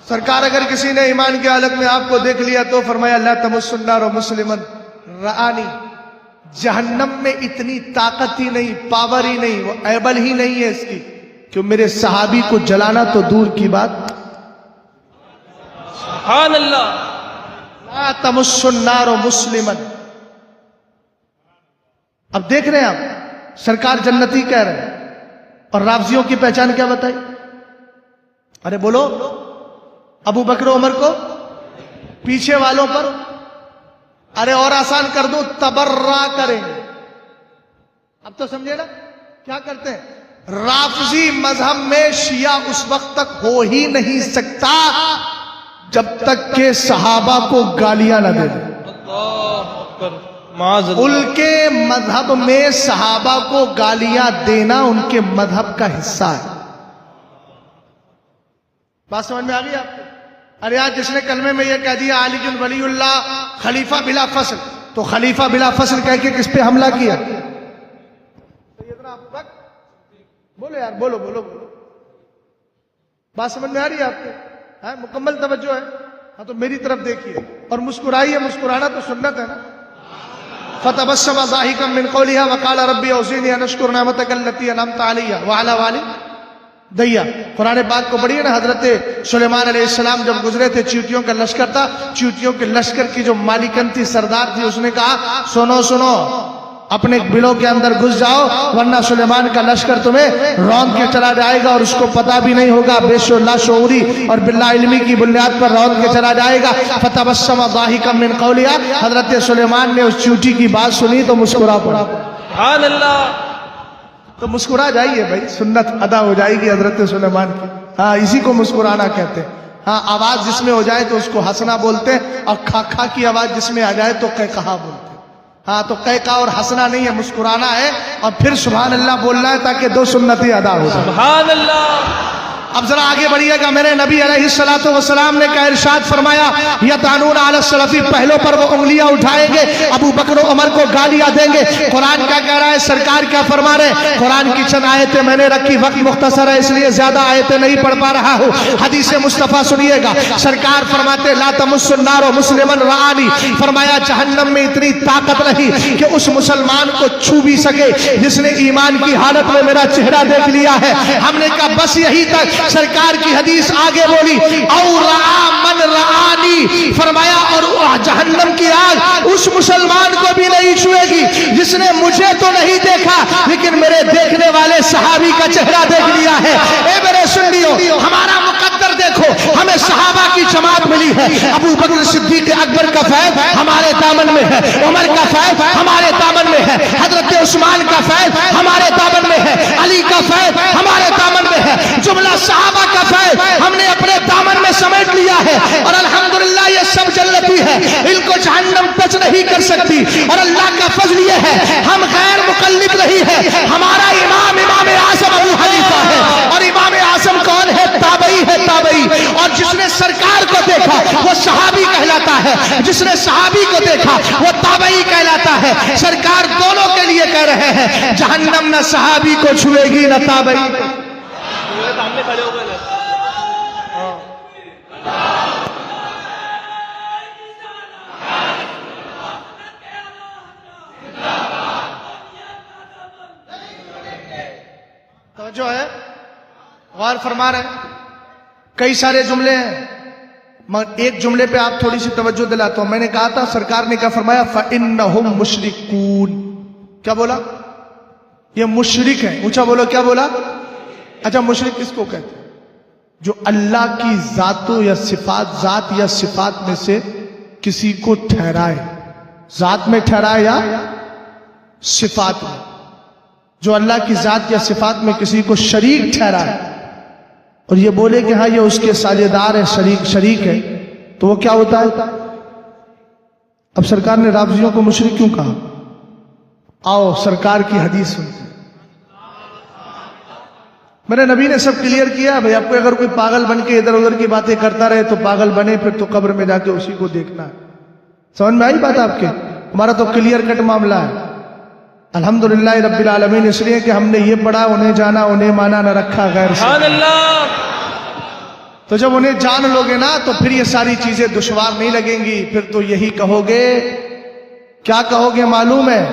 سرکار اگر کسی نے ایمان کی حالت میں آپ کو دیکھ لیا تو فرمایا لا تمس النار مسلما رآنی. جہنم میں اتنی طاقت ہی نہیں, پاور ہی نہیں, وہ ایبل ہی نہیں ہے اس کی کہ میرے صحابی کو جلانا تو دور کی بات. سبحان اللہ. لا تمس النار مسلما. اب دیکھ رہے ہیں آپ, سرکار جنتی کہہ رہے ہیں, اور رافضیوں کی پہچان کیا بتائی. ارے بولو, ابو بکر عمر کو پیچھے والوں پر, ارے اور آسان کر دوں, تبرہ کریں. اب تو سمجھے نا کیا کرتے ہیں. رافضی مذہب میں شیعہ اس وقت تک ہو ہی نہیں سکتا جب تک کہ صحابہ کو گالیاں نہ دے دیں. اللہ اکبر. معاذ اللہ. ان کے مذہب میں صحابہ کو گالیاں دینا ان کے مذہب کا حصہ ہے. بات سمجھ میں آ گئی آپ کو. ارے آج جس نے کلمے میں یہ کہہ دیا علی ولی اللہ خلیفہ بلا فصل، تو خلیفہ بلا فصل کہہ کے کس پہ حملہ کیا؟ سیدنا ابو بکر۔ بولو یار، بولو بولو بولو، بات سمجھ میں آ رہی ہے آپ کو؟ ہاں مکمل توجہ ہے؟ ہاں تو میری طرف دیکھیے اور مسکرائیے، مسکرانا تو سنت ہے نا۔ فتبسم ضاحكا من قولها وقال ربي اوزعني ان اشكر نعمتك التي انعمت علي وعلى والدي۔ قرآن پاک کو پڑھیے نا، حضرت سلیمان علیہ السلام جب گزرے تھے، چیونٹیوں کا لشکر تھا، چیونٹیوں کے لشکر کی جو مالکن تھی، سردار تھی، اس نے کہا سنو سنو، اپنے بلوں کے اندر گھس جاؤ ورنہ سلیمان کا لشکر تمہیں روند کے چلا جائے گا اور اس کو پتہ بھی نہیں ہوگا، بے لاشعوری اور باللہ علمی کی بنیاد پر روند کے چلا جائے گا۔ فتبسم ضاحكا من قولها، حضرت سلیمان نے اس چیونٹی کی بات سنی تو مسکرا پڑا۔ سبحان اللہ۔ تو مسکرا جائیے بھائی، سنت ادا ہو جائے گی حضرت سلیمان کی۔ ہاں اسی کو مسکرانا کہتے ہیں۔ ہاں آواز جس میں ہو جائے تو اس کو ہنسنا بولتے ہیں، اور کھا کھا کی آواز جس میں آ جائے تو قہقہا بولتے ہیں۔ ہاں تو قہقہا اور ہنسنا نہیں ہے، مسکرانا ہے، اور پھر سبحان اللہ بولنا ہے تاکہ دو سنتیں ادا ہو جائیں۔ سبحان اللہ۔ اب ذرا آگے بڑھیے گا، میرے نبی علیہ الصلوۃ والسلام نے کیا ارشاد فرمایا؟ یطعنون علی السلف، پہلوں پر وہ انگلیاں اٹھائیں گے، ابو بکر و عمر کو گالیاں دیں گے۔ قرآن کیا کہہ رہا ہے، سرکار کیا فرما رہے ہیں؟ قرآن کی چند آیتیں میں نے رکھی، وقت مختصر ہے اس لیے زیادہ آیتیں نہیں پڑھ پا رہا ہوں۔ حدیث مصطفیٰ سنیے گا، سرکار فرماتے لا تمس النار مسلما رآنی، فرمایا جہنم میں اتنی طاقت نہیں کہ اس مسلمان کو چھو بھی سکے جس نے ایمان کی حالت میں میرا چہرہ دیکھ لیا ہے۔ ہم نے کہا بس یہی تک؟ سرکار کی حدیث آگے بولی، اور رعا من رعانی، فرمایا اور جہنم کی آگ اس مسلمان کو بھی نہیں چھوئے گی جس نے مجھے تو نہیں دیکھا لیکن میرے دیکھنے والے صحابی کا چہرہ دیکھ لیا ہے۔ اے میرے سنیو، ہمارا مقدر دیکھو، ہمیں صحابہ کی جماعت ملی ہے۔ ابو بکر صدیق اکبر کا فیض ہمارے دامن میں ہے، عمر کا فیض ہمارے دامن میں ہے، حضرت عثمان کا فیض ہمارے دامن میں ہے، علی کا فیض ہمارے دامن میں ہے، جملہ صحابہ کا فیض ہم نے اپنے دامن میں سمیٹ لیا ہے، اور الحمدللہ یہ سب جنتی ہے، ان کو جہنم ٹچ نہیں کر سکتی۔ اور اللہ کا فضل یہ ہے ہم غیر مقلد نہیں ہے، ہمارا امام اعظم ابو حنیفہ ہے، اور امام اعظم کون ہے؟ تابعی ہے، تابعی۔ اور جس نے سرکار کو دیکھا وہ صحابی کہلاتا ہے، جس نے صحابی کو دیکھا وہ تابعی کہلاتا ہے۔ سرکار دونوں کے لیے کہہ رہے ہیں جہنم نہ صحابی کو چھوئے گی نہ تابعی۔ سامنے کھڑے ہو گئے۔ توجہ ہے، غور فرما رہے ہیں۔ کئی سارے جملے ہیں، مگر ایک جملے پہ آپ تھوڑی سی توجہ دلاتا ہوں۔ میں نے کہا تھا، سرکار نے کیا فرمایا؟ فَإِنَّهُمْ مُشْرِكُونَ۔ کیا بولا؟ یہ مشرک ہیں۔ اونچا بولو، کیا بولا؟ اچھا، مشرک کس کو کہتے ہیں؟ جو اللہ کی ذاتوں یا صفات، ذات یا صفات میں سے کسی کو ٹھہرائے، ذات میں ٹھہرائے یا صفات میں، جو اللہ کی ذات یا صفات میں کسی کو شریک ٹھہرائے اور یہ بولے کہ ہاں یہ اس کے ساجدار ہے، شریک ہے، تو وہ کیا ہوتا ہے؟ اب سرکار نے رافضیوں کو مشرک کیوں کہا؟ آؤ سرکار کی حدیث سنتے ہیں۔ میرے نبی نے سب کلیئر کیا، بھئی اب کوئی اگر کوئی پاگل بن کے ادھر ادھر کی باتیں کرتا رہے تو پاگل بنے، پھر تو قبر میں جا کے اسی کو دیکھنا ہے۔ سمجھ میں آئی بات آپ کے؟ ہمارا تو کلیئر کٹ معاملہ ہے الحمدللہ رب العالمین، اس لیے کہ ہم نے یہ پڑھا، انہیں جانا انہیں مانا، نہ رکھا غیر سے۔ سبحان اللہ۔ تو جب انہیں جان لوگے نا تو پھر یہ ساری چیزیں دشوار نہیں لگیں گی، پھر تو یہی کہو گے، کیا کہو گے معلوم ہے؟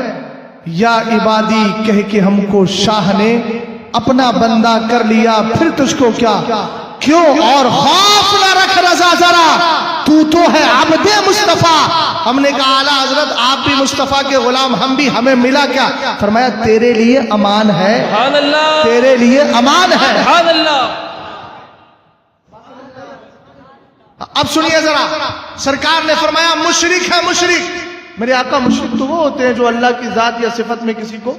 یا عبادی کہہ کے ہم کو شاہ نے اپنا بندہ کر لیا، پھر تجھ کو کیا کیوں؟ اور خوف نہ رکھ رضا ذرا، تو ہے عبد مصطفیٰ۔ ہم نے کہا اعلیٰ حضرت آپ بھی مصطفیٰ کے غلام، ہم بھی، ہمیں ملا کیا؟ فرمایا تیرے لیے امان ہے، سبحان اللہ۔ تیرے لیے امان ہے۔ سبحان اللہ۔ اب سنیے ذرا، سرکار نے فرمایا مشرک ہے، مشرک۔ میرے آقا مشرک تو وہ ہوتے ہیں جو اللہ کی ذات یا صفت میں کسی کو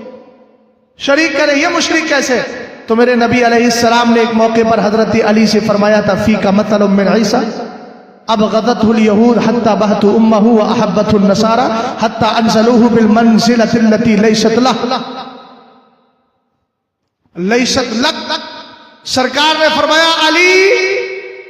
شریک کرے، یہ مشرک کیسے؟ تو میرے نبی علیہ السلام نے ایک موقع پر حضرت علی سے فرمایا تھا فیک مثل من عیسیٰ ابغضته اليهود حتى بهت امه واحبته النصارى حتى انزلوه بالمنزلة التي ليست له ليست لك۔ سرکار نے فرمایا علی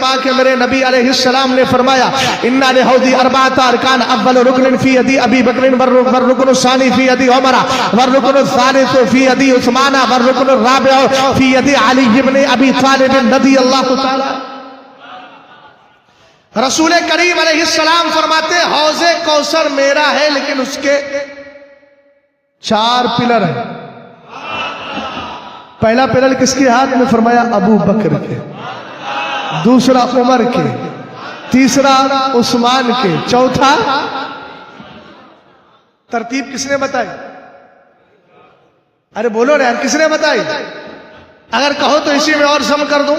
پاک ہے، میرے نبی علیہ السلام نے فرمایا انا لحوضی اربعۃ ارکان، اول رکن فی یدی ابی بکر، والرکن الثانی فی یدی عمر، والرکن الثالث فی یدی عثمان، والرکن الرابع فی یدی علی بن ابی طالب رضی اللہ تعالی۔ رسول کریم علیہ السلام فرماتے حوض کوثر میرا ہے، لیکن اس کے 4 پلر ہیں۔ پہلا پلر کس کے ہاتھ میں؟ فرمایا ابو بکر کے، دوسرا عمر کے، تیسرا عثمان کے، چوتھا ترتیب کس نے بتائی؟ ارے بولو نا یار، کس نے بتائی؟ اگر کہو تو اسی میں اور سم کر دوں۔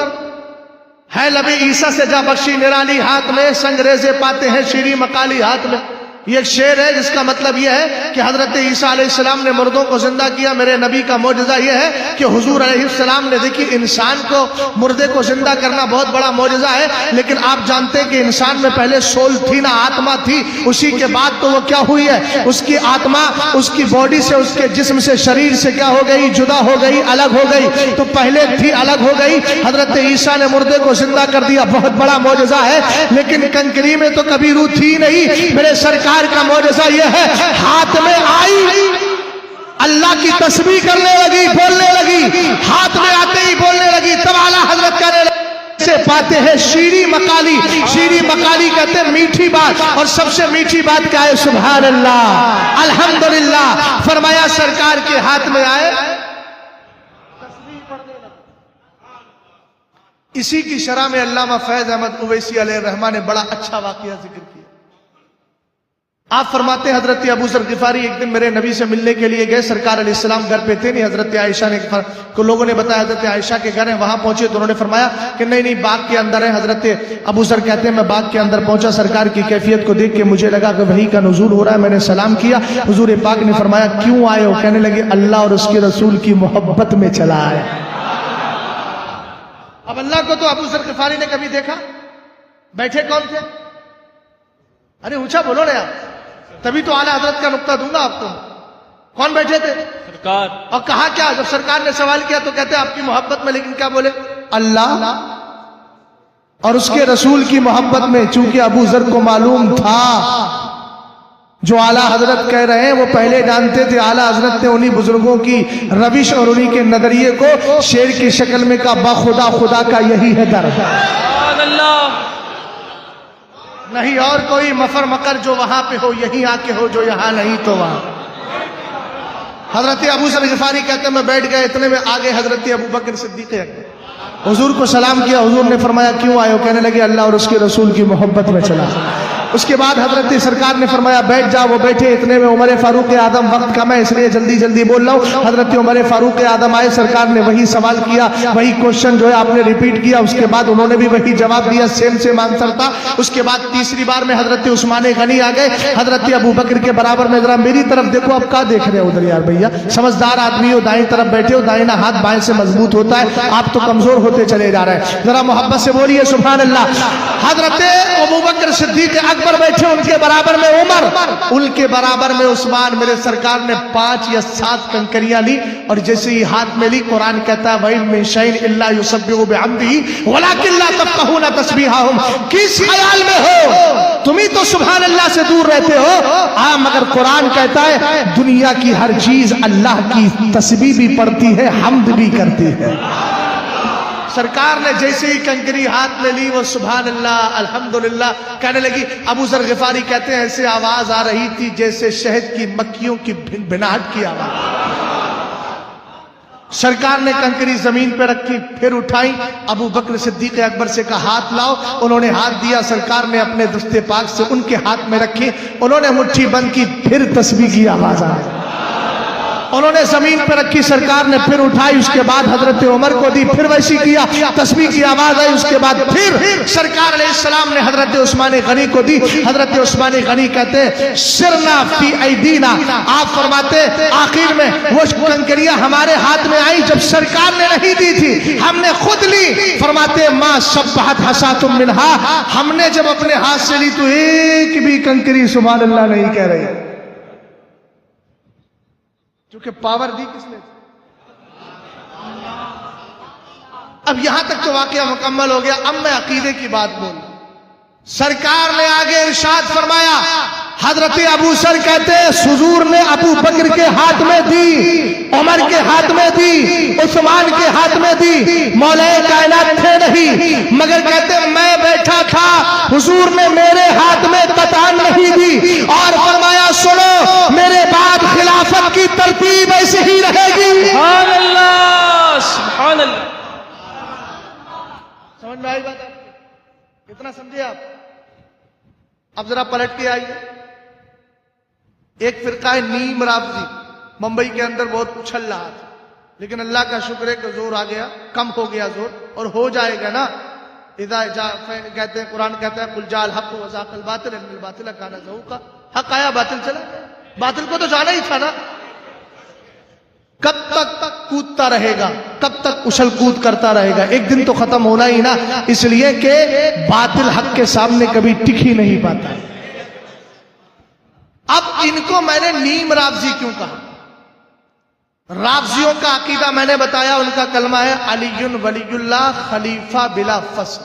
ہے لبی عیسیٰ سے جا بخشی نرالی ہاتھ میں، سنگریزے پاتے ہیں شیریں مکالی ہاتھ میں۔ یہ ایک شعر ہے جس کا مطلب یہ ہے کہ حضرت عیسیٰ علیہ السلام نے مردوں کو زندہ کیا۔ میرے نبی کا معجزہ یہ ہے کہ حضور علیہ السلام نے، دیکھی انسان کو مردے کو زندہ کرنا بہت بڑا معجزہ ہے، لیکن آپ جانتے ہیں کہ انسان میں پہلے سول تھی نا، آتما تھی، اسی کے بعد تو وہ کیا ہوئی ہے، اس کی آتما اس کی باڈی سے، اس کے جسم سے، شریر سے کیا ہو گئی؟ جدا ہو گئی، الگ ہو گئی۔ تو پہلے تھی، الگ ہو گئی۔ حضرت عیسیٰ نے مردے کو زندہ کر دیا، بہت بڑا معجزہ ہے، لیکن کنکری میں تو کبھی روح تھی نہیں۔ میرے سرکار کا معجزہ یہ ہے، ہاتھ میں آئی، اللہ کی تسبیح کرنے لگی، بولنے لگی، ہاتھ میں آتے ہی بولنے لگی، تب اعلیٰ حضرت کہنے لگے سے پاتے ہیں شیریں مکالی۔ شیریں مکالی کہتے ہیں میٹھی بات، اور سب سے میٹھی بات کیا ہے؟ سبحان اللہ، الحمدللہ۔ فرمایا سرکار کے ہاتھ میں آئے، اسی کی شرح میں علامہ فیض احمد اویسی علیہ الرحمہ نے بڑا اچھا واقعہ ذکر کیا۔ آپ فرماتے ہیں حضرت ابو ذر غفاری ایک دن میرے نبی سے ملنے کے لیے گئے، سرکار علیہ السلام گھر پہ تھے نہیں، حضرت عائشہ نے کو لوگوں نے بتایا حضرت عائشہ کے گھر ہیں، وہاں پہنچے تو انہوں نے فرمایا کہ نہیں نہیں باغ کے اندر ہے۔ حضرت ابو ذر کہتے ہیں میں باغ کے اندر پہنچا، سرکار کی کیفیت کو دیکھ کے مجھے لگا کہ وحی کا نزول ہو رہا ہے، میں نے سلام کیا، حضور پاک نے فرمایا کیوں آئے ہو؟ کہنے لگے اللہ اور اس کے رسول کی محبت میں چلا آئے۔ اب اللہ کو تو ابو ذر غفاری نے کبھی دیکھا؟ بیٹھے کون تھے؟ ارے اونچا بولو نا یار، تبھی تو اعلیٰ حضرت کا نقطہ دوں گا آپ کو۔ کون بیٹھے تھے؟ سرکار۔ اور کہا کیا؟ جب سرکار نے سوال کیا تو کہتے ہیں آپ کی محبت میں، لیکن کیا بولے؟ اللہ اور اس کے رسول کی محبت میں۔ چونکہ ابو ذر کو معلوم تھا جو اعلیٰ حضرت کہہ رہے ہیں وہ پہلے جانتے تھے، اعلیٰ حضرت نے انہی بزرگوں کی روش اور انہی کے نظریے کو شیر کی شکل میں کہا بخدا خدا کا یہی ہے در، سبحان اللہ، نہیں اور کوئی مفر مکر جو وہاں پہ ہو یہیں آ کے ہو، جو یہاں نہیں تو وہاں۔ حضرت ابو ذر غفاری کہتے ہیں میں بیٹھ گئے، اتنے میں آگے حضرت ابو بکر صدیق اکبر، حضور کو سلام کیا، حضور نے فرمایا کیوں آئے ہو؟ کہنے لگے اللہ اور اس کے رسول کی محبت میں چلا۔ اس کے بعد حضرت سرکار نے فرمایا بیٹھ جا، وہ بیٹھے، اتنے میں عمر فاروق اعظم، وقت کم ہے اس لیے جلدی جلدی بول رہا ہوں، حضرت عمر فاروق اعظم آئے، سرکار نے وہی سوال کیا، وہی کوشچن جو ہے آپ نے ریپیٹ کیا، اس کے بعد انہوں نے بھی وہی جواب دیا، سیم آنسر تھا۔ اس کے بعد تیسری بار میں حضرت عثمان غنی آ گئے، حضرت ابو بکر کے برابر میں، ذرا میری طرف دیکھو، اب کیا دیکھ رہے ہو ادھر یار بھیا، سمجھدار آدمی ہو، دائیں طرف بیٹھے ہو، دائیں ہاتھ بائیں سے مضبوط ہوتا ہے، آپ تو کمزور ہوتے چلے جا رہے ہیں، ذرا محبت سے بولیے سبحان اللہ۔ حضرت ابو بکر صدیق اکبر بیٹھے، ان کے برابر میں عمر، ان کے برابر میں عثمان۔ میرے سرکار نے 5 یا 7 کنکریاں لی، اور جیسے ہی ہاتھ میں لی، قرآن کہتا ہے وَإِن مِّن شَيْءٍ إِلَّا يُسَبِّحُ بِحَمْدِهِ وَلَٰكِن لَّا تَفْقَهُونَ تَسْبِيحَهُمْ۔ کس خیال میں ہو؟ تم ہی تو سبحان اللہ سے دور رہتے ہو، ہاں مگر قرآن کہتا ہے دنیا کی ہر چیز اللہ کی تسبیح بھی پڑھتی ہے، حمد بھی کرتی ہے۔ سرکار نے جیسے ہی کنکری ہاتھ میں لی، وہ سبحان اللہ الحمدللہ کہنے لگی۔ ابو ذر غفاری کہتے ہیں ایسے آواز آ رہی تھی جیسے شہد کی مکھیوں کی بھنبھناہٹ کی آواز۔ سرکار نے کنکری زمین پہ رکھی، پھر اٹھائی، ابو بکر صدیق اکبر سے کہا ہاتھ لاؤ، انہوں نے ہاتھ دیا، سرکار نے اپنے دست پاک سے ان کے ہاتھ میں رکھی، انہوں نے مٹھی بند کی، پھر تسبیح کی آواز آئی، انہوں نے زمین پہ رکھی، سرکار نے پھر اٹھائی، اس کے بعد حضرت عمر کو دی، پھر ویسی کیا، تسبیح کی آواز آئی، اس کے بعد پھر سرکار علیہ السلام نے حضرت عثمان غنی کو دی۔ حضرت عثمان غنی کہتے ہیں سرنا فی ایدینا، آپ فرماتے آخر میں وہ کنکریاں ہمارے ہاتھ میں آئی جب سرکار نے نہیں دی تھی، ہم نے خود لی۔ فرماتے ما شبہت حساتم منہا، ہم نے جب اپنے ہاتھ سے لی تو ایک بھی کنکری سبحان اللہ نہیں کہہ رہی، کیونکہ پاور دی کس نے؟ اب یہاں تک تو واقعہ مکمل ہو گیا. اب میں عقیدے کی بات بولوں. سرکار نے آگے ارشاد فرمایا, حضرت ابو سر کہتے ہیں حضور نے ابو بکر کے ہاتھ میں دی, عمر کے ہاتھ میں دی, عثمان کے ہاتھ میں دی, مولا کائنات تھے نہیں, مگر کہتے ہیں میں بیٹھا تھا, حضور نے میرے ہاتھ میں کتان نہیں دی, اور فرمایا سنو میرے بعد خلافت کی ترتیب ایسے ہی رہے گی. سبحان اللہ, سبحان اللہ. سمجھ میں آئی بات آپ کو؟ کتنا سمجھے آپ؟ اب ذرا پلٹ کے آئیے. ایک فرقہ ہے نیم رافضی, ممبئی کے اندر بہت اچھل رہا تھا, لیکن اللہ کا شکر ہے کہ زور آ گیا, کم ہو گیا زور, اور ہو جائے گا نا. کہتے ہیں قرآن کہتا ہے قل جاء الحق وزهق الباطل ان الباطل کان زهوقا. حق آیا باطل چلا, باطل کو تو جانا ہی تھا نا. کب تک کودتا رہے گا, کب تک اچھل کود کرتا رہے گا, ایک دن تو ختم ہونا ہی نا. اس لیے کہ باطل حق کے سامنے کبھی ٹک ہی نہیں پاتا. اب ان کو میں نے نیم رافضی کیوں کہا؟ رافضیوں کا عقیدہ میں نے بتایا, ان کا کلمہ ہے علی ولی اللہ خلیفہ بلا فصل.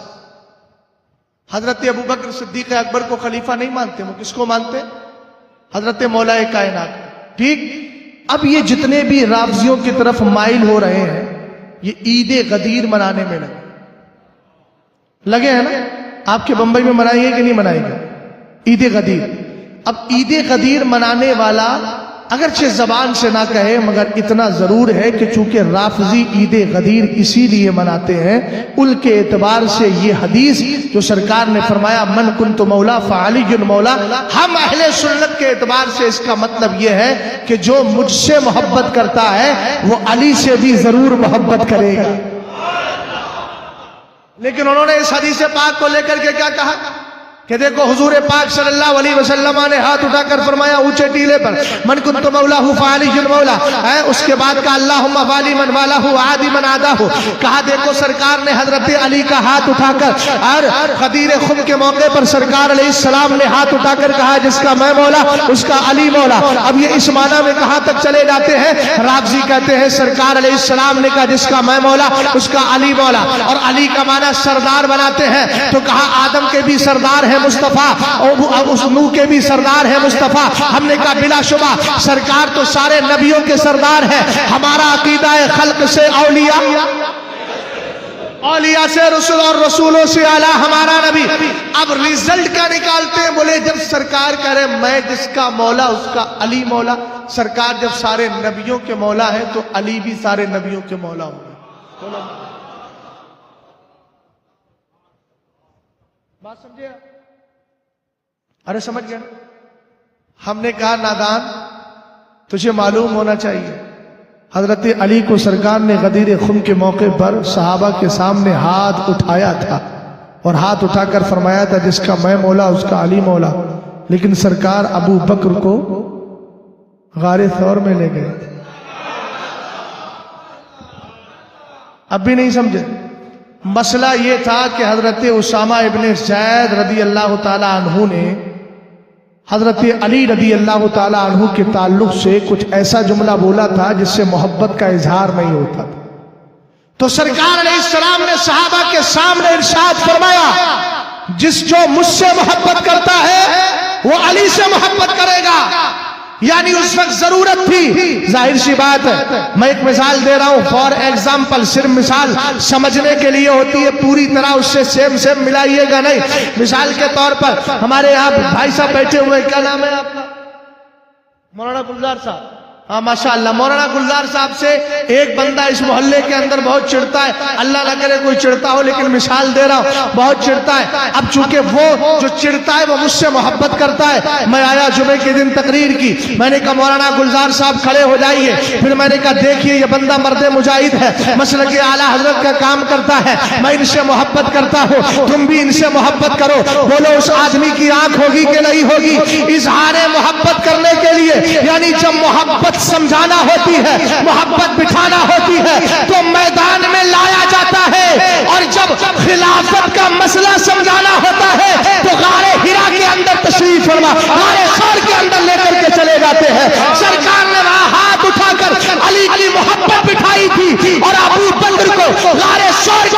حضرت ابو بکر صدیق اکبر کو خلیفہ نہیں مانتے, وہ کس کو مانتے؟ حضرت مولا کائنات. ٹھیک. اب یہ جتنے بھی رافضیوں کی طرف مائل ہو رہے ہیں, یہ عید غدیر منانے میں لگے ہیں نا. آپ کے بمبئی میں منائی ہے کہ نہیں منائی گا عید غدیر؟ اب عید غدیر منانے والا اگرچہ زبان سے نہ کہے, مگر اتنا ضرور ہے کہ چونکہ رافضی عید غدیر اسی لیے مناتے ہیں, ان کے اعتبار سے یہ حدیث جو سرکار نے فرمایا من کنت مولا فعلی مولا, ہم اہل سنت کے اعتبار سے اس کا مطلب یہ ہے کہ جو مجھ سے محبت کرتا ہے وہ علی سے بھی ضرور محبت کرے گا. لیکن انہوں نے اس حدیث پاک کو لے کر کے کیا کہا کہ دیکھو حضور پاک صلی اللہ علیہ وسلم نے ہاتھ اٹھا کر فرمایا اونچے ٹیلے پر من کنت مولاہ فعلی مولا, اس کے بعد کہا اللہم والی من والاہ عادی من عاداہ. کہا دیکھو سرکار نے حضرت علی کا ہاتھ اٹھا کر, اور غدیر خم کے موقع پر سرکار علیہ السلام نے ہاتھ اٹھا کر کہا جس کا میں مولا اس کا علی مولا. اب یہ اس معنی میں کہاں تک چلے جاتے ہیں؟ رافضی کہتے ہیں سرکار علیہ السلام نے کہا جس کا میں مولا اس کا علی مولا, اور علی کا معنی سردار بناتے ہیں. تو کہا آدم کے بھی سردار ہیں مصطفیٰ, اور اس نوح کے بھی سردار ہے مصطفیٰ. ہم نے کہا بلا شبہ سرکار تو سارے نبیوں کے سردار ہیں. ہمارا عقیدہ ہے خلق سے اولیاء, اولیاء سے رسول, اور رسولوں سے اعلیٰ ہمارا نبی. اب ریزلٹ کیا نکالتے ہیں؟ بولے جب سرکار کہہ رہے میں جس کا مولا اس کا علی مولا, سرکار جب سارے نبیوں کے مولا ہے تو علی بھی سارے نبیوں کے مولا ہوگا. بات سمجھے؟ ارے سمجھ گیا. ہم نے کہا نادان تجھے معلوم ہونا چاہیے حضرت علی کو سرکار نے غدیر خم کے موقع پر صحابہ کے سامنے ہاتھ اٹھایا تھا, اور ہاتھ اٹھا کر فرمایا تھا جس کا میں مولا اس کا علی مولا. لیکن سرکار ابو بکر کو غار ثور میں لے گئے. اب بھی نہیں سمجھے؟ مسئلہ یہ تھا کہ حضرت اسامہ ابن زید رضی اللہ تعالی عنہ نے حضرت علی رضی اللہ تعالی عنہ کے تعلق سے کچھ ایسا جملہ بولا تھا جس سے محبت کا اظہار نہیں ہوتا تھا. تو سرکار علیہ السلام نے صحابہ کے سامنے ارشاد فرمایا جس جو مجھ سے محبت کرتا ہے وہ علی سے محبت کرے گا. یعنی اس وقت ضرورت تھی, ظاہر سی بات ہے, میں ایک مثال دے رہا ہوں فار ایگزامپل, صرف مثال سمجھنے کے لیے ہوتی ہے, پوری طرح اس سے سیم ملائیے گا نہیں. مثال کے طور پر ہمارے یہاں بھائی صاحب بیٹھے ہوئے, کیا نام ہے آپ کا؟ مولانا گلزار صاحب. ہاں ماشاءاللہ, مولانا گلزار صاحب سے ایک بندہ اس محلے کے اندر بہت چڑھتا ہے, اللہ نہ کرے کوئی چڑھتا ہو لیکن مثال دے رہا ہوں, بہت چڑھتا ہے. اب چونکہ وہ جو چڑھتا ہے وہ مجھ سے محبت کرتا ہے, میں آیا جمعے کے دن تقریر کی, میں نے کہا مولانا گلزار صاحب کھڑے ہو جائیے. پھر میں نے کہا دیکھیے یہ بندہ مرد مجاہد ہے, مسلک اعلیٰ حضرت کا کام کرتا ہے, میں ان سے محبت کرتا ہوں, تم بھی ان سے محبت کرو. بولو اس آدمی کی آنکھ ہوگی کہ نہیں ہوگی؟ اظہار محبت کرنے کے لیے, یعنی جب محبت سمجھانا ہوتی ہے, محبت بٹھانا ہوتی ہے تو میدان میں لایا جاتا ہے, اور جب خلافت کا مسئلہ سمجھانا ہوتا ہے تو غار ہرا کے اندر تشریف فرما, غار ثور کے اندر لے کر کے چلے جاتے ہیں. سرکار نے وہاں ہاتھ اٹھا کر علی کی محبت بٹھائی تھی, اور ابو بکر کو غار ثور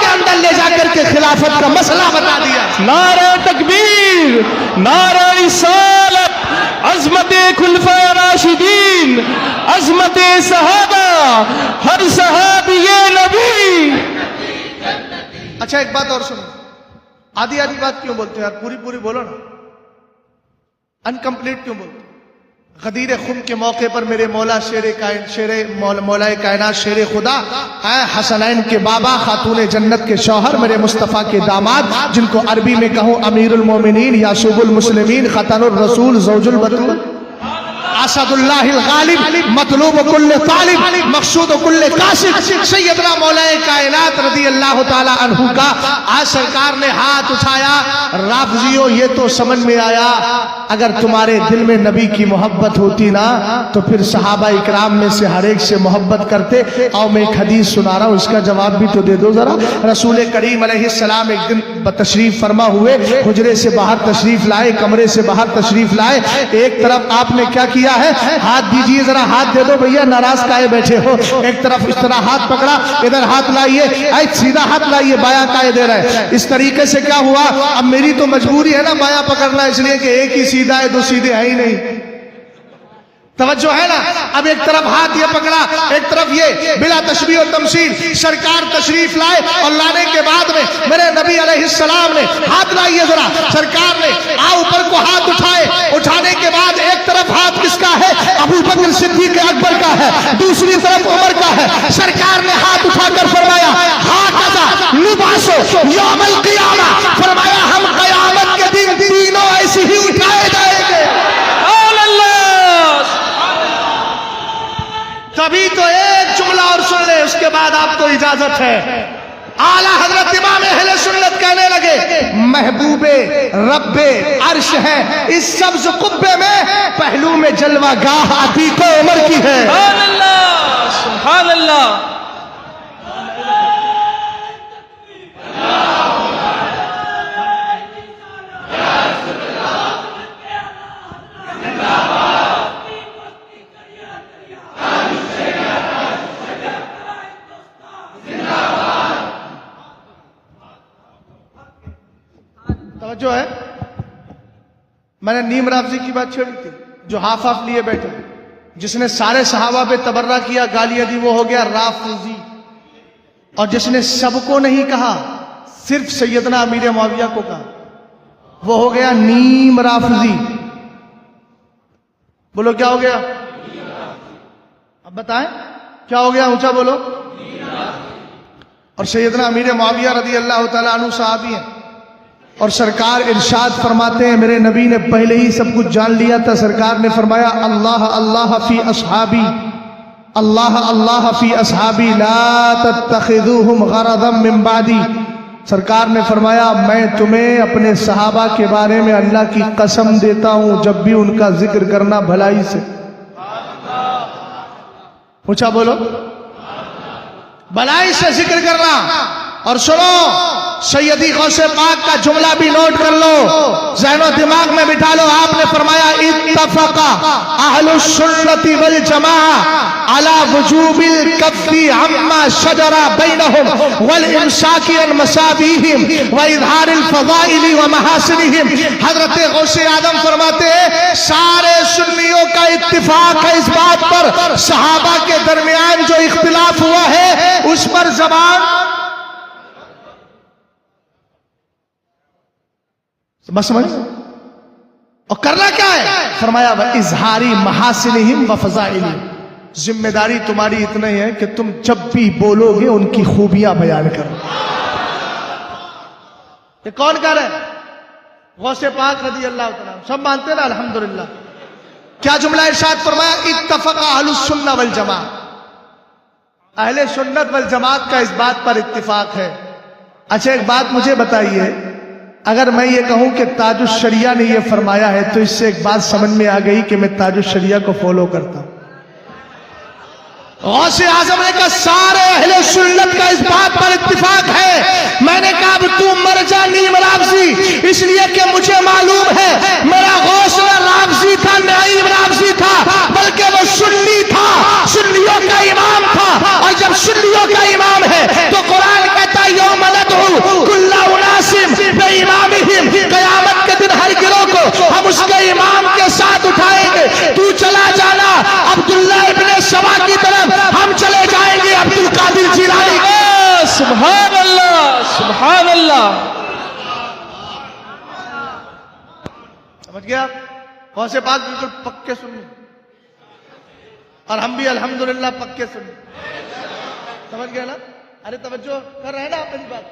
نعرہ رسالت، عظمت خلفائے راشدین، عظمت صحابہ، ہر صحابی نبی. اچھا ایک بات اور سنو، آدھی آدھی بات کیوں بولتے ہیں یار؟ پوری پوری بولو نا، انکمپلیٹ کیوں بولتے؟ غدیر خم کے موقع پر میرے مولا مولا کائنات شیر خدا حسنین کے بابا، خاتون جنت کے شوہر، میرے مصطفیٰ کے داماد، جن کو عربی میں کہوں امیر المومنین، یعصوب المسلمین، ختن الرسول، زوج البتول، اسد اللہ الغالب، مطلوب کل طالب، مقصود کل قاصد، سیدنا مولا کائنات رضی اللہ تعالی عنہ کا آج سرکار نے ہاتھ اٹھایا. رافضیوں یہ تو سمجھ میں آیا، اگر تمہارے دل میں نبی کی محبت ہوتی نا تو پھر صحابہ اکرام میں سے ہر ایک سے محبت کرتے. اور میں ایک حدیث سنا رہا ہوں، اس کا جواب بھی تو دے دو ذرا. رسول کریم علیہ السلام ایک دن تشریف فرما ہوئے، حجرے سے باہر تشریف لائے، کمرے سے باہر تشریف لائے. ایک طرف آپ نے کیا کیا ہے؟ ہاتھ دیجئے ذرا، ہاتھ دے دو بھیا، ناراض کائے بیٹھے ہو؟ ایک طرف اس طرح ہاتھ پکڑا، ادھر ہاتھ لائیے، سیدھا ہاتھ لائیے، بایاں کائے دے رہے. اس طریقے سے کیا ہوا؟ اب میری تو مجبوری ہے نا بایاں پکڑنا، اس لیے کہ ایک ہی سیدھا ہے، دو سیدھے ہیں ہی نہیں. توجہ ہے نا؟ اب ایک طرف ہاتھ یہ پکڑا، ایک طرف یہ، بلا تشبیہ و تمثیل سرکار تشریف لائے، اور لانے کے بعد میں میرے نبی علیہ السلام نے ہاتھ لائیے ذرا، سرکار نے اوپر کو ہاتھ اٹھائے. اٹھانے کے بعد ایک طرف ہاتھ کس کا ہے؟ ابو بکر صدیق اکبر کا ہے، دوسری طرف عمر کا ہے. سرکار نے ہاتھ اٹھا کر فرمایا ہاکذا نبعث یوم القیامہ، فرمایا ہم قیامت کے دن تینوں ایسے ہی اٹھائے جائیں گے. تبھی تو ایک جملہ اور سن لے، اس کے بعد آپ کو اجازت ہے. اعلیٰ حضرت امام اہل سنت کہنے لگے محبوب رب عرش ہے، اس سبز قبے میں پہلو میں جلوہ گاہ عتیق عمر کی ہے. سبحان اللہ، سبحان اللہ. جو ہے میں نے نیم رافضی کی بات چھیڑی تھی، جو ہاف ہاف لیے بیٹھے، جس نے سارے صحابہ پہ تبرہ کیا، گالیاں دی، وہ ہو گیا رافضی. اور جس نے سب کو نہیں کہا، صرف سیدنا امیر معاویہ کو کہا، وہ ہو گیا نیم رافضی. بولو کیا ہو گیا؟ اب بتائیں کیا ہو گیا؟ اونچا بولو. اور سیدنا امیر معاویہ رضی اللہ تعالیٰ عنہ صحابی ہیں، اور سرکار ارشاد فرماتے ہیں میرے نبی نے پہلے ہی سب کچھ جان لیا تھا. سرکار نے فرمایا اللہ اللہ فی اصحابی، اللہ اللہ فی اصحابی لا تتخذوہم غرضا من بعدی. سرکار نے فرمایا میں تمہیں اپنے صحابہ کے بارے میں اللہ کی قسم دیتا ہوں، جب بھی ان کا ذکر کرنا بھلائی سے. اونچا بولو، بھلائی سے ذکر کرنا. اور سنو، سیدی غوث پاک کا جملہ بھی نوٹ کر لو، ذہن و دماغ میں بٹھا لو. آپ نے فرمایا اتفق اہل السنت والجماعہ علی وجوب الکف عما شجر بینہم والامساک عن مسابیہم واظہار الفضائل ومحاسنہم. حضرت غوث اعظم فرماتے ہیں سارے سنیوں کا اتفاق ہے اس بات پر، صحابہ کے درمیان جو اختلاف ہوا ہے اس پر زبان بس سمجھ. اور کرنا کیا ہے؟ فرمایا اظہاری محاسنہم و فضائلہم. ذمہ داری تمہاری اتنا ہی ہے کہ تم جب بھی بولو گے ان کی خوبیاں بیان کرو. یہ کون کر رہے ہیں؟ غوث پاک رضی اللہ تعالیٰ، سب مانتے ہیں نا الحمدللہ. کیا جملہ ارشاد فرمایا اتفق اہل السنہ والجماعہ. اہل سنت والجماعت کا اس بات پر اتفاق ہے. اچھا ایک بات مجھے بتائیے، اگر میں یہ کہوں کہ تاج الشریعہ نے یہ فرمایا ہے تو اس سے ایک بات سمجھ میں آ گئی کہ میں تاج الشریعہ کو فالو کرتا ہوں. غوث اعظم نے کہا سارے اہل سنت کا اس بات پر اتفاق ہے. میں نے کہا اب تو مر جا نیم رافضی، اس لیے کہ مجھے معلوم ہے میرا غوث نہ رافضی تھا نہ نیم رافضی تھا، بلکہ وہ سنی تھا، سنیوں کا امام تھا. اور جب سنیوں کا امام ہے تو قرآن کہتا ہے یوم ندعو کل اناس بامامہم، قیامت کے دن ہر گروہ کو غوث پاک بالکل پکے سنی اور ہم بھی الحمدللہ پکے سنی. سمجھ گئے نا؟ ارے توجہ کر رہے ہیں نا آپ میری بات.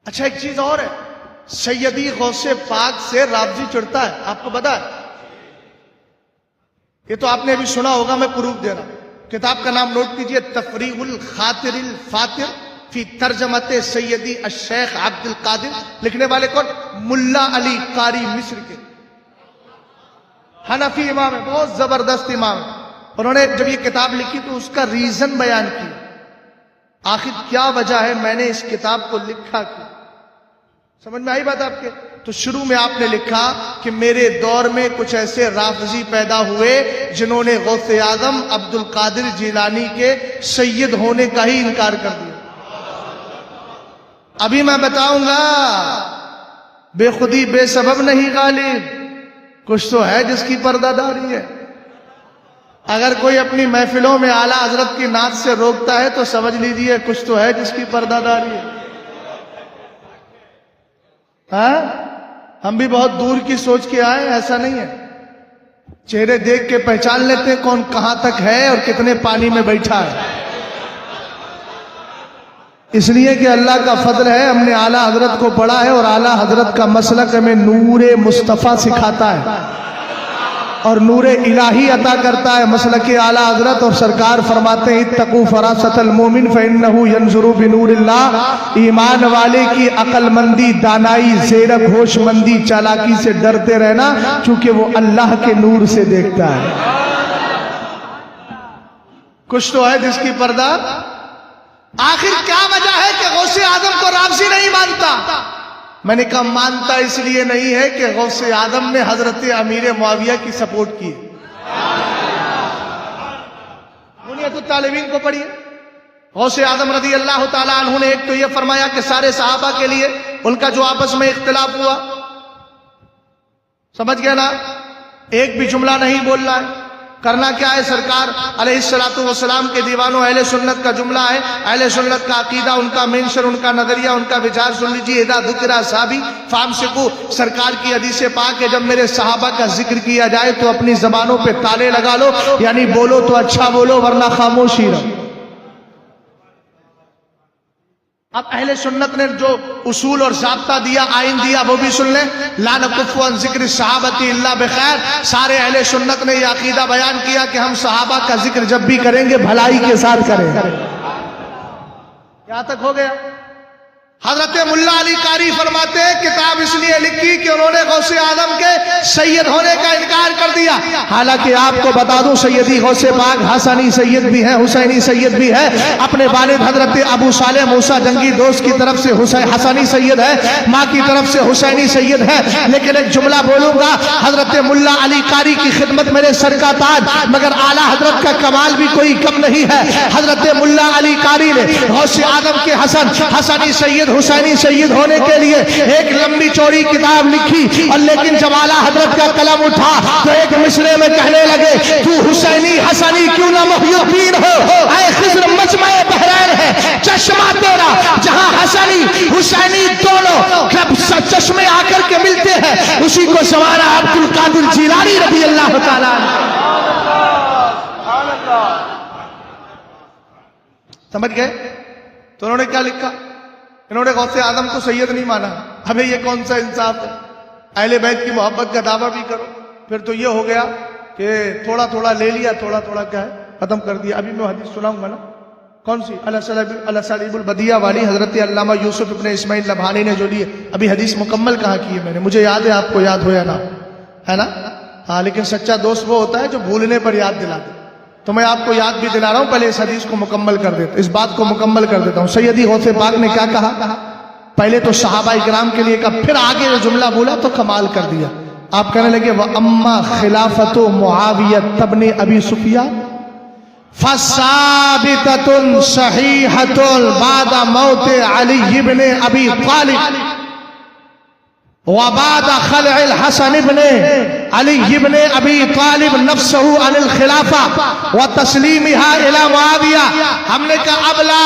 اچھا ایک چیز اور ہے, سیدی غوث پاک سے رافضی چڑھتا ہے, آپ کو پتا ہے؟ یہ تو آپ نے ابھی سنا ہوگا, میں پروف دے رہا ہوں. کتاب کا نام نوٹ کیجئے, تفریح الخاطر الفاتر فی ترجمت سیدی الشیخ عبد القادر. لکھنے والے کون؟ ملا علی قاری مصر کے, حنفی امام ہے, بہت زبردست امام ہے. انہوں نے جب یہ کتاب لکھی تو اس کا ریزن بیان کی, آخر کیا وجہ ہے میں نے اس کتاب کو لکھا کیوں. سمجھ میں آئی بات آپ کے؟ تو شروع میں آپ نے لکھا کہ میرے دور میں کچھ ایسے رافضی پیدا ہوئے جنہوں نے غوث اعظم عبد القادر جیلانی کے سید ہونے کا ہی انکار کر دیا. ابھی میں بتاؤں گا, بے خودی بے سبب نہیں غالب, کچھ تو ہے جس کی پردہ داری ہے. اگر کوئی اپنی محفلوں میں اعلیٰ حضرت کی نعت سے روکتا ہے تو سمجھ لیجئے کچھ تو ہے جس کی پردہ داری ہے. ہاں, ہم بھی بہت دور کی سوچ کے آئے, ایسا نہیں ہے. چہرے دیکھ کے پہچان لیتے ہیں کون کہاں تک ہے اور کتنے پانی میں بیٹھا ہے. اس لیے کہ اللہ کا فضل ہے, ہم نے اعلیٰ حضرت کو پڑھا ہے اور اعلیٰ حضرت کا مسلک ہمیں نور مصطفیٰ سکھاتا ہے اور نور الہی عطا کرتا ہے. مسلک اعلیٰ حضرت, اور سرکار فرماتے ہیں اتقوا فراست المومن فإنہ ینظر بنور اللہ. ایمان والے کی عقل مندی, دانائی, زیرک, ہوش مندی, چالاکی سے ڈرتے رہنا, چونکہ وہ اللہ کے نور سے دیکھتا ہے. کچھ تو ہے جس کی پردہ. آخر کیا وجہ ہے کہ غوث اعظم کو رافضی نہیں مانتا؟ میں نے کہا مانتا اس لیے نہیں ہے کہ غوث اعظم نے حضرت امیر معاویہ کی سپورٹ کی. بنیاد الطالبین کو پڑھیے. غوث اعظم رضی اللہ تعالیٰ عنہ نے ایک تو یہ فرمایا کہ سارے صحابہ کے لیے ان کا جو آپس میں اختلاف ہوا, سمجھ گئے نا, ایک بھی جملہ نہیں بولنا ہے. کرنا کیا ہے؟ سرکار علیہ السلام کے دیوانوں اہل سنت کا جملہ ہے, اہل سنت کا عقیدہ, ان کا مینشن, ان کا نظریہ, ان کا وچار سن لیجیے. اذا ذکر اصحابی فامسکوا, سرکار کی حدیث پاک ہے جب میرے صحابہ کا ذکر کیا جائے تو اپنی زبانوں پہ تالے لگا لو, یعنی بولو تو اچھا بولو ورنہ خاموش ہی رہو. اب اہل سنت نے جو اصول اور ضابطہ دیا, آئین دیا, وہ بھی سن لیں. لا نکف عن ذکر الصحابۃ الا بخیر. سارے اہل سنت نے یہ عقیدہ بیان کیا کہ ہم صحابہ کا ذکر جب بھی کریں گے بھلائی کے ساتھ کریں. یہاں تک ہو گیا. حضرت ملا علی قاری فرماتے ہیں کتاب اس لیے لکھی کہ انہوں نے غوث اعظم کے سید ہونے کا انکار کر دیا. حالانکہ آپ کو بتا دوں سیدی غوث پاک حسنی سید بھی ہے, حسینی سید بھی ہے. اپنے والد حضرت ابو صالح موسیٰ جنگی دوست کی طرف سے حسنی سید ہے, ماں کی طرف سے حسینی سید ہے. لیکن ایک جملہ بولوں گا, حضرت ملا علی قاری کی خدمت میرے سر کا تاج, مگر اعلیٰ حضرت کا کمال بھی کوئی کم نہیں ہے. حضرت ملا علی قاری نے غوث اعظم کے حسنی سید حسینی سید ہونے کے لیے ایک لمبی چوڑی کتاب لکھی, اور لیکن جب اعلیٰ حضرت کا قلم اٹھا تو ایک مصرے میں کہنے لگے تو حسینی حسنی کیوں نہ محی الدین ہو, اے خضر مجمع بحرین ہے چشمہ تیرا, جہاں حسنی حسینی دونوں چشمے آ کر کے ملتے ہیں اسی کو سوارا عبد القادر جیلانی رضی اللہ تعالیٰ. سمجھ گئے؟ تو انہوں نے کیا لکھا؟ انہوں نے غوث اعظم کو سید نہیں مانا. ہمیں یہ کون سا انصاف ہے؟ اہل بیت کی محبت کا دعویٰ بھی کرو, پھر تو یہ ہو گیا کہ تھوڑا تھوڑا لے لیا, تھوڑا تھوڑا کیا ہے ختم کر دیا. ابھی میں حدیث سناؤں گا نا, کون سی؟ الاسالیب البدیہ والی حضرت علامہ یوسف ابن اسماعیل نبہانی نے جو لی ہے. ابھی حدیث مکمل کہاں کی ہے میں نے, مجھے یاد ہے, آپ کو یاد ہو یا نہ ہے نا. ہاں, لیکن سچا دوست وہ ہوتا ہے جو بھولنے پر یاد دلا دے. تو میں آپ کو یاد بھی دلا رہا ہوں, پہلے اس حدیث کو مکمل کر دیتا, اس بات کو مکمل کر دیتا ہوں. سیدی غوث پاک نے کیا کہا؟ پہلے تو صحابہ اکرام کے لیے کہا, پھر آگے جو جملہ بولا تو کمال کر دیا. آپ کہنے لگے وَأَمَّا خِلَافَةُ مُعَاوِيَةَ ابْنِ أَبِي سُفْيَانَ فَثَابِتَةٌ صَحِيحَةٌ بَعْدَ مَوْتِ عَلِيِّ بْنِ أَبِي طَالِبٍ وبعد خلع الحسن ابن علي ابن ابي طالب نفسه عن الخلافه وتسليمها الى معاويه. ہم نے کہا ابلا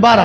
12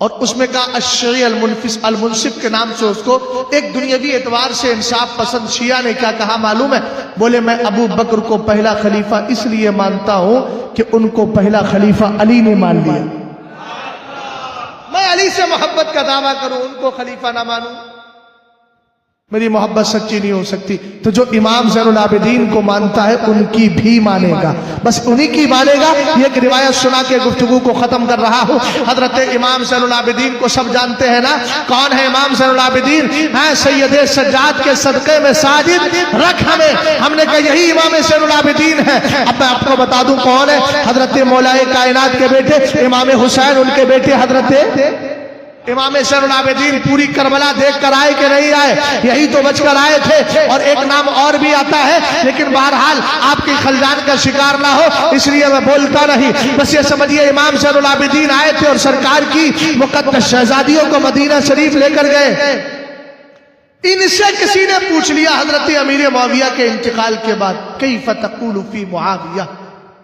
اور اس میں کہا الشیعی المنصف کے نام سے اس کو ایک دنیاوی اعتبار سے انصاف پسند شیعہ نے کیا کہا معلوم ہے؟ بولے میں ابو بکر کو پہلا خلیفہ اس لیے مانتا ہوں کہ ان کو پہلا خلیفہ علی نے مان لیا. میں علی سے محبت کا دعویٰ کروں، ان کو خلیفہ نہ مانوں، میری محبت سچی نہیں ہو سکتی. تو جو امام زین العابدین کو مانتا ہے ان کی بھی مانے گا، بس انہی کی مانے گا. یہ ایک روایت سنا کے گفتگو کو ختم کر رہا ہوں. حضرت امام زین العابدین کو سب جانتے ہیں نا؟ کون ہے امام زین العابدین؟ ہیں سید سجاد کے صدقے میں ساجد رکھ ہمیں. ہم نے کہا یہی امام زین العابدین ہے. اب میں آپ کو بتا دوں کون ہے. حضرت مولا کائنات کے بیٹے امام حسین، ان کے بیٹے حضرت امام زین العابدین. پوری کربلا دیکھ کر آئے کہ نہیں آئے؟ یہی تو بچ کر آئے تھے. اور ایک نام اور بھی آتا ہے، لیکن بہرحال آپ کی خلجان کا شکار نہ ہو اس لیے میں بولتا نہیں. بس یہ سمجھیے امام زین العابدین آئے تھے اور سرکار کی مقدس شہزادیوں کو مدینہ شریف لے کر گئے. ان سے کسی نے پوچھ لیا حضرت امیر معاویہ کے انتقال کے بعد، کیف تقول فی معاویہ،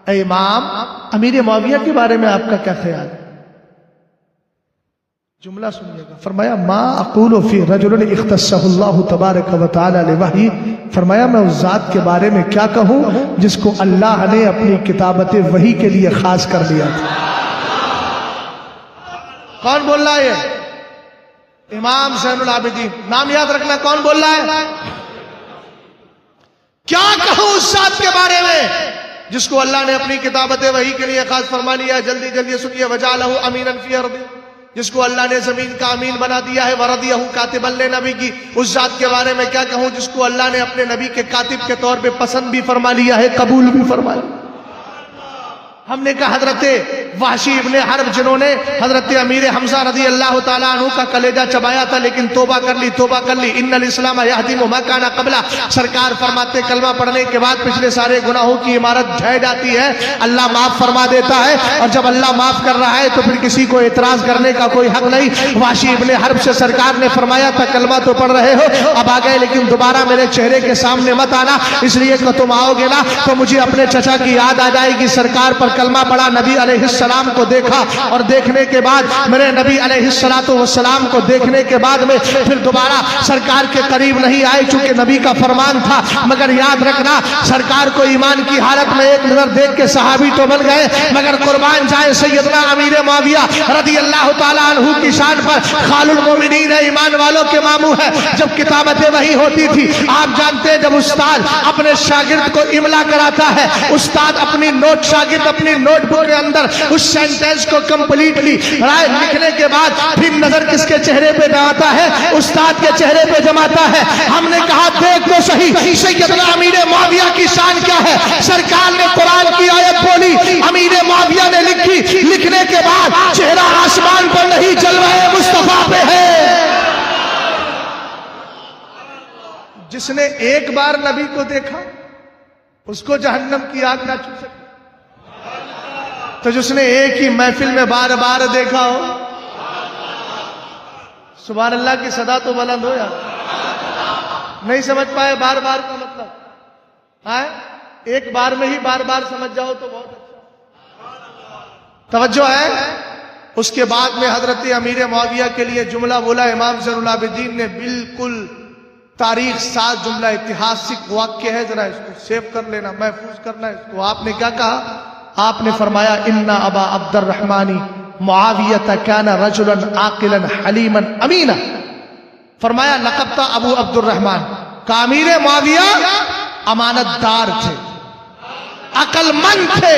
اے امام امیر معاویہ کے بارے میں آپ کا کیا خیال ہے؟ جملہ سنیے گا. فرمایا ما اقول فی رجل اختصہ اللہ تبارک و تعالی لوحی، فرمایا میں اس ذات کے بارے میں کیا کہوں جس کو اللہ نے اپنی کتابت وحی کے لیے خاص کر دیا تھا. کون بول رہا ہے یہ؟ امام زین العابدین. نام یاد رکھنا کون بول رہا ہے. کیا کہوں اس ذات کے بارے میں جس کو اللہ نے اپنی کتابت وحی کے لیے خاص فرما لیا. جلدی جلدی سنیے. وجعلہ امینا فی ارض، جس کو اللہ نے زمین کا امین بنا دیا ہے. ورضیہ کاتبا لنبی کی، اس ذات کے بارے میں کیا کہوں جس کو اللہ نے اپنے نبی کے کاتب کے طور پہ پسند بھی فرما لیا ہے، قبول بھی فرما لیا. ہم نے کہا حضرت وحشی ابن حرب جنہوں نے حضرت امیر حمزہ رضی اللہ تعالیٰ عنہ کا کلیجہ چبایا تھا، لیکن توبہ کر لی، توبہ کر لی. ان الاسلام یہدم ما کان قبلہ، سرکار فرماتے کلمہ پڑھنے کے بعد پچھلے سارے گناہوں کی عمارت ڈھہ جاتی ہے، اللہ معاف فرما دیتا ہے. اور جب اللہ معاف کر رہا ہے تو پھر کسی کو اعتراض کرنے کا کوئی حق نہیں. وحشی ابن حرب سے سرکار نے فرمایا تھا کلمہ تو پڑھ رہے ہو، اب آ گئے لیکن دوبارہ میرے چہرے کے سامنے مت آنا، اس لیے کہ تم آؤ گے نا تو مجھے اپنے چچا کی یاد آ جائے گی. سرکار پر کلمہ پڑھا، نبی علیہ السلام کو دیکھا، اور دیکھنے کے بعد میرے نبی علیہ السلام کو دیکھنے کے بعد میں پھر دوبارہ سرکار کے قریب نہیں آئے، چونکہ نبی کا فرمان تھا. مگر یاد رکھنا سرکار کو ایمان کی حالت میں ایک نظر دیکھ کے صحابی تو بن گئے، مگر قربان جائیں سیدنا امیر معاویہ رضی اللہ تعالیٰ عنہ کی شان پر. خال المومنین ہے، ایمان والوں کے ماموں ہے. جب کتابت وحی ہوتی تھی آپ جانتے ہیں، جب استاد اپنے شاگرد کو املا کراتا ہے، استاد اپنی نوٹ شاگرد اپنی نوٹ بک کے اندر اس سینٹنس کو کمپلیٹلی لکھنے کے بعد پھر نظر کس کے چہرے پہ جماتا ہے؟ استاد کے چہرے پہ جماتا ہے. ہم نے کہا دیکھ تو صحیح سیدنا امیر معاویہ کی شان کیا ہے. سرکار نے قرآن کی آیت بولی، امیر معاویہ نے لکھی، لکھنے کے بعد چہرہ آسمان پر نہیں جلوہ مصطفیٰ پہ ہے. جس نے ایک بار نبی کو دیکھا اس کو جہنم کی آگ نہ چھو سکتی، تو جس نے ایک ہی محفل میں بار بار دیکھا ہو، سبحان اللہ کی صدا تو بلند ہو. یار نہیں سمجھ پائے بار بار کا مطلب؟ ایک بار میں ہی بار بار سمجھ جاؤ تو بہت اچھا. توجہ ہے. اس کے بعد میں حضرت امیر معاویہ کے لیے جملہ بولا امام زین العابدین نے، بالکل تاریخ ساز جملہ، اتہاسک واقعہ ہے، ذرا اس کو سیو کر لینا، محفوظ کرنا اس کو. آپ نے کیا کہا؟ آپ نے فرمایا ان ابا عبد الرحمن معاویہ کان رجلا عاقلا حلیما امینا. فرمایا لقب تھا ابو عبد الرحمن کا امیر معاویہ امانت دار تھے، عقل مند تھے،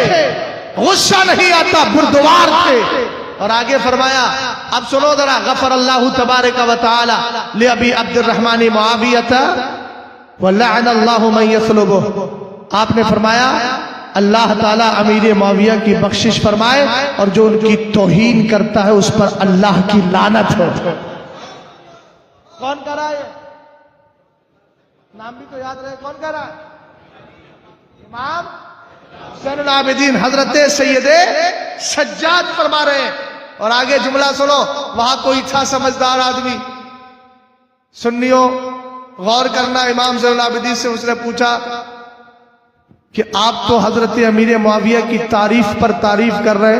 غصہ نہیں آتا، بردبار تھے. اور آگے فرمایا اب سنو ذرا، غفر اللہ تبارک و تعالی لابی عبد الرحمن معاویہ ولعن اللہ من یطلبہ. آپ نے فرمایا اللہ تعالیٰ امیر معاویہ کی بخشش فرمائے، اور جو ان کی توہین کرتا ہے اس پر اللہ کی لعنت ہو. کون کہہ رہا ہے؟ نام بھی تو یاد رہے. کون کہہ رہا ہے؟ امام زین العابدین حضرت سید سجاد فرما رہے ہیں. اور آگے جملہ سنو. وہاں کوئی تھا سمجھدار آدمی، سنیوں غور کرنا. امام زین العابدین سے اس نے پوچھا کہ آپ تو حضرت امیر معاویہ کی تعریف پر تعریف کر رہے،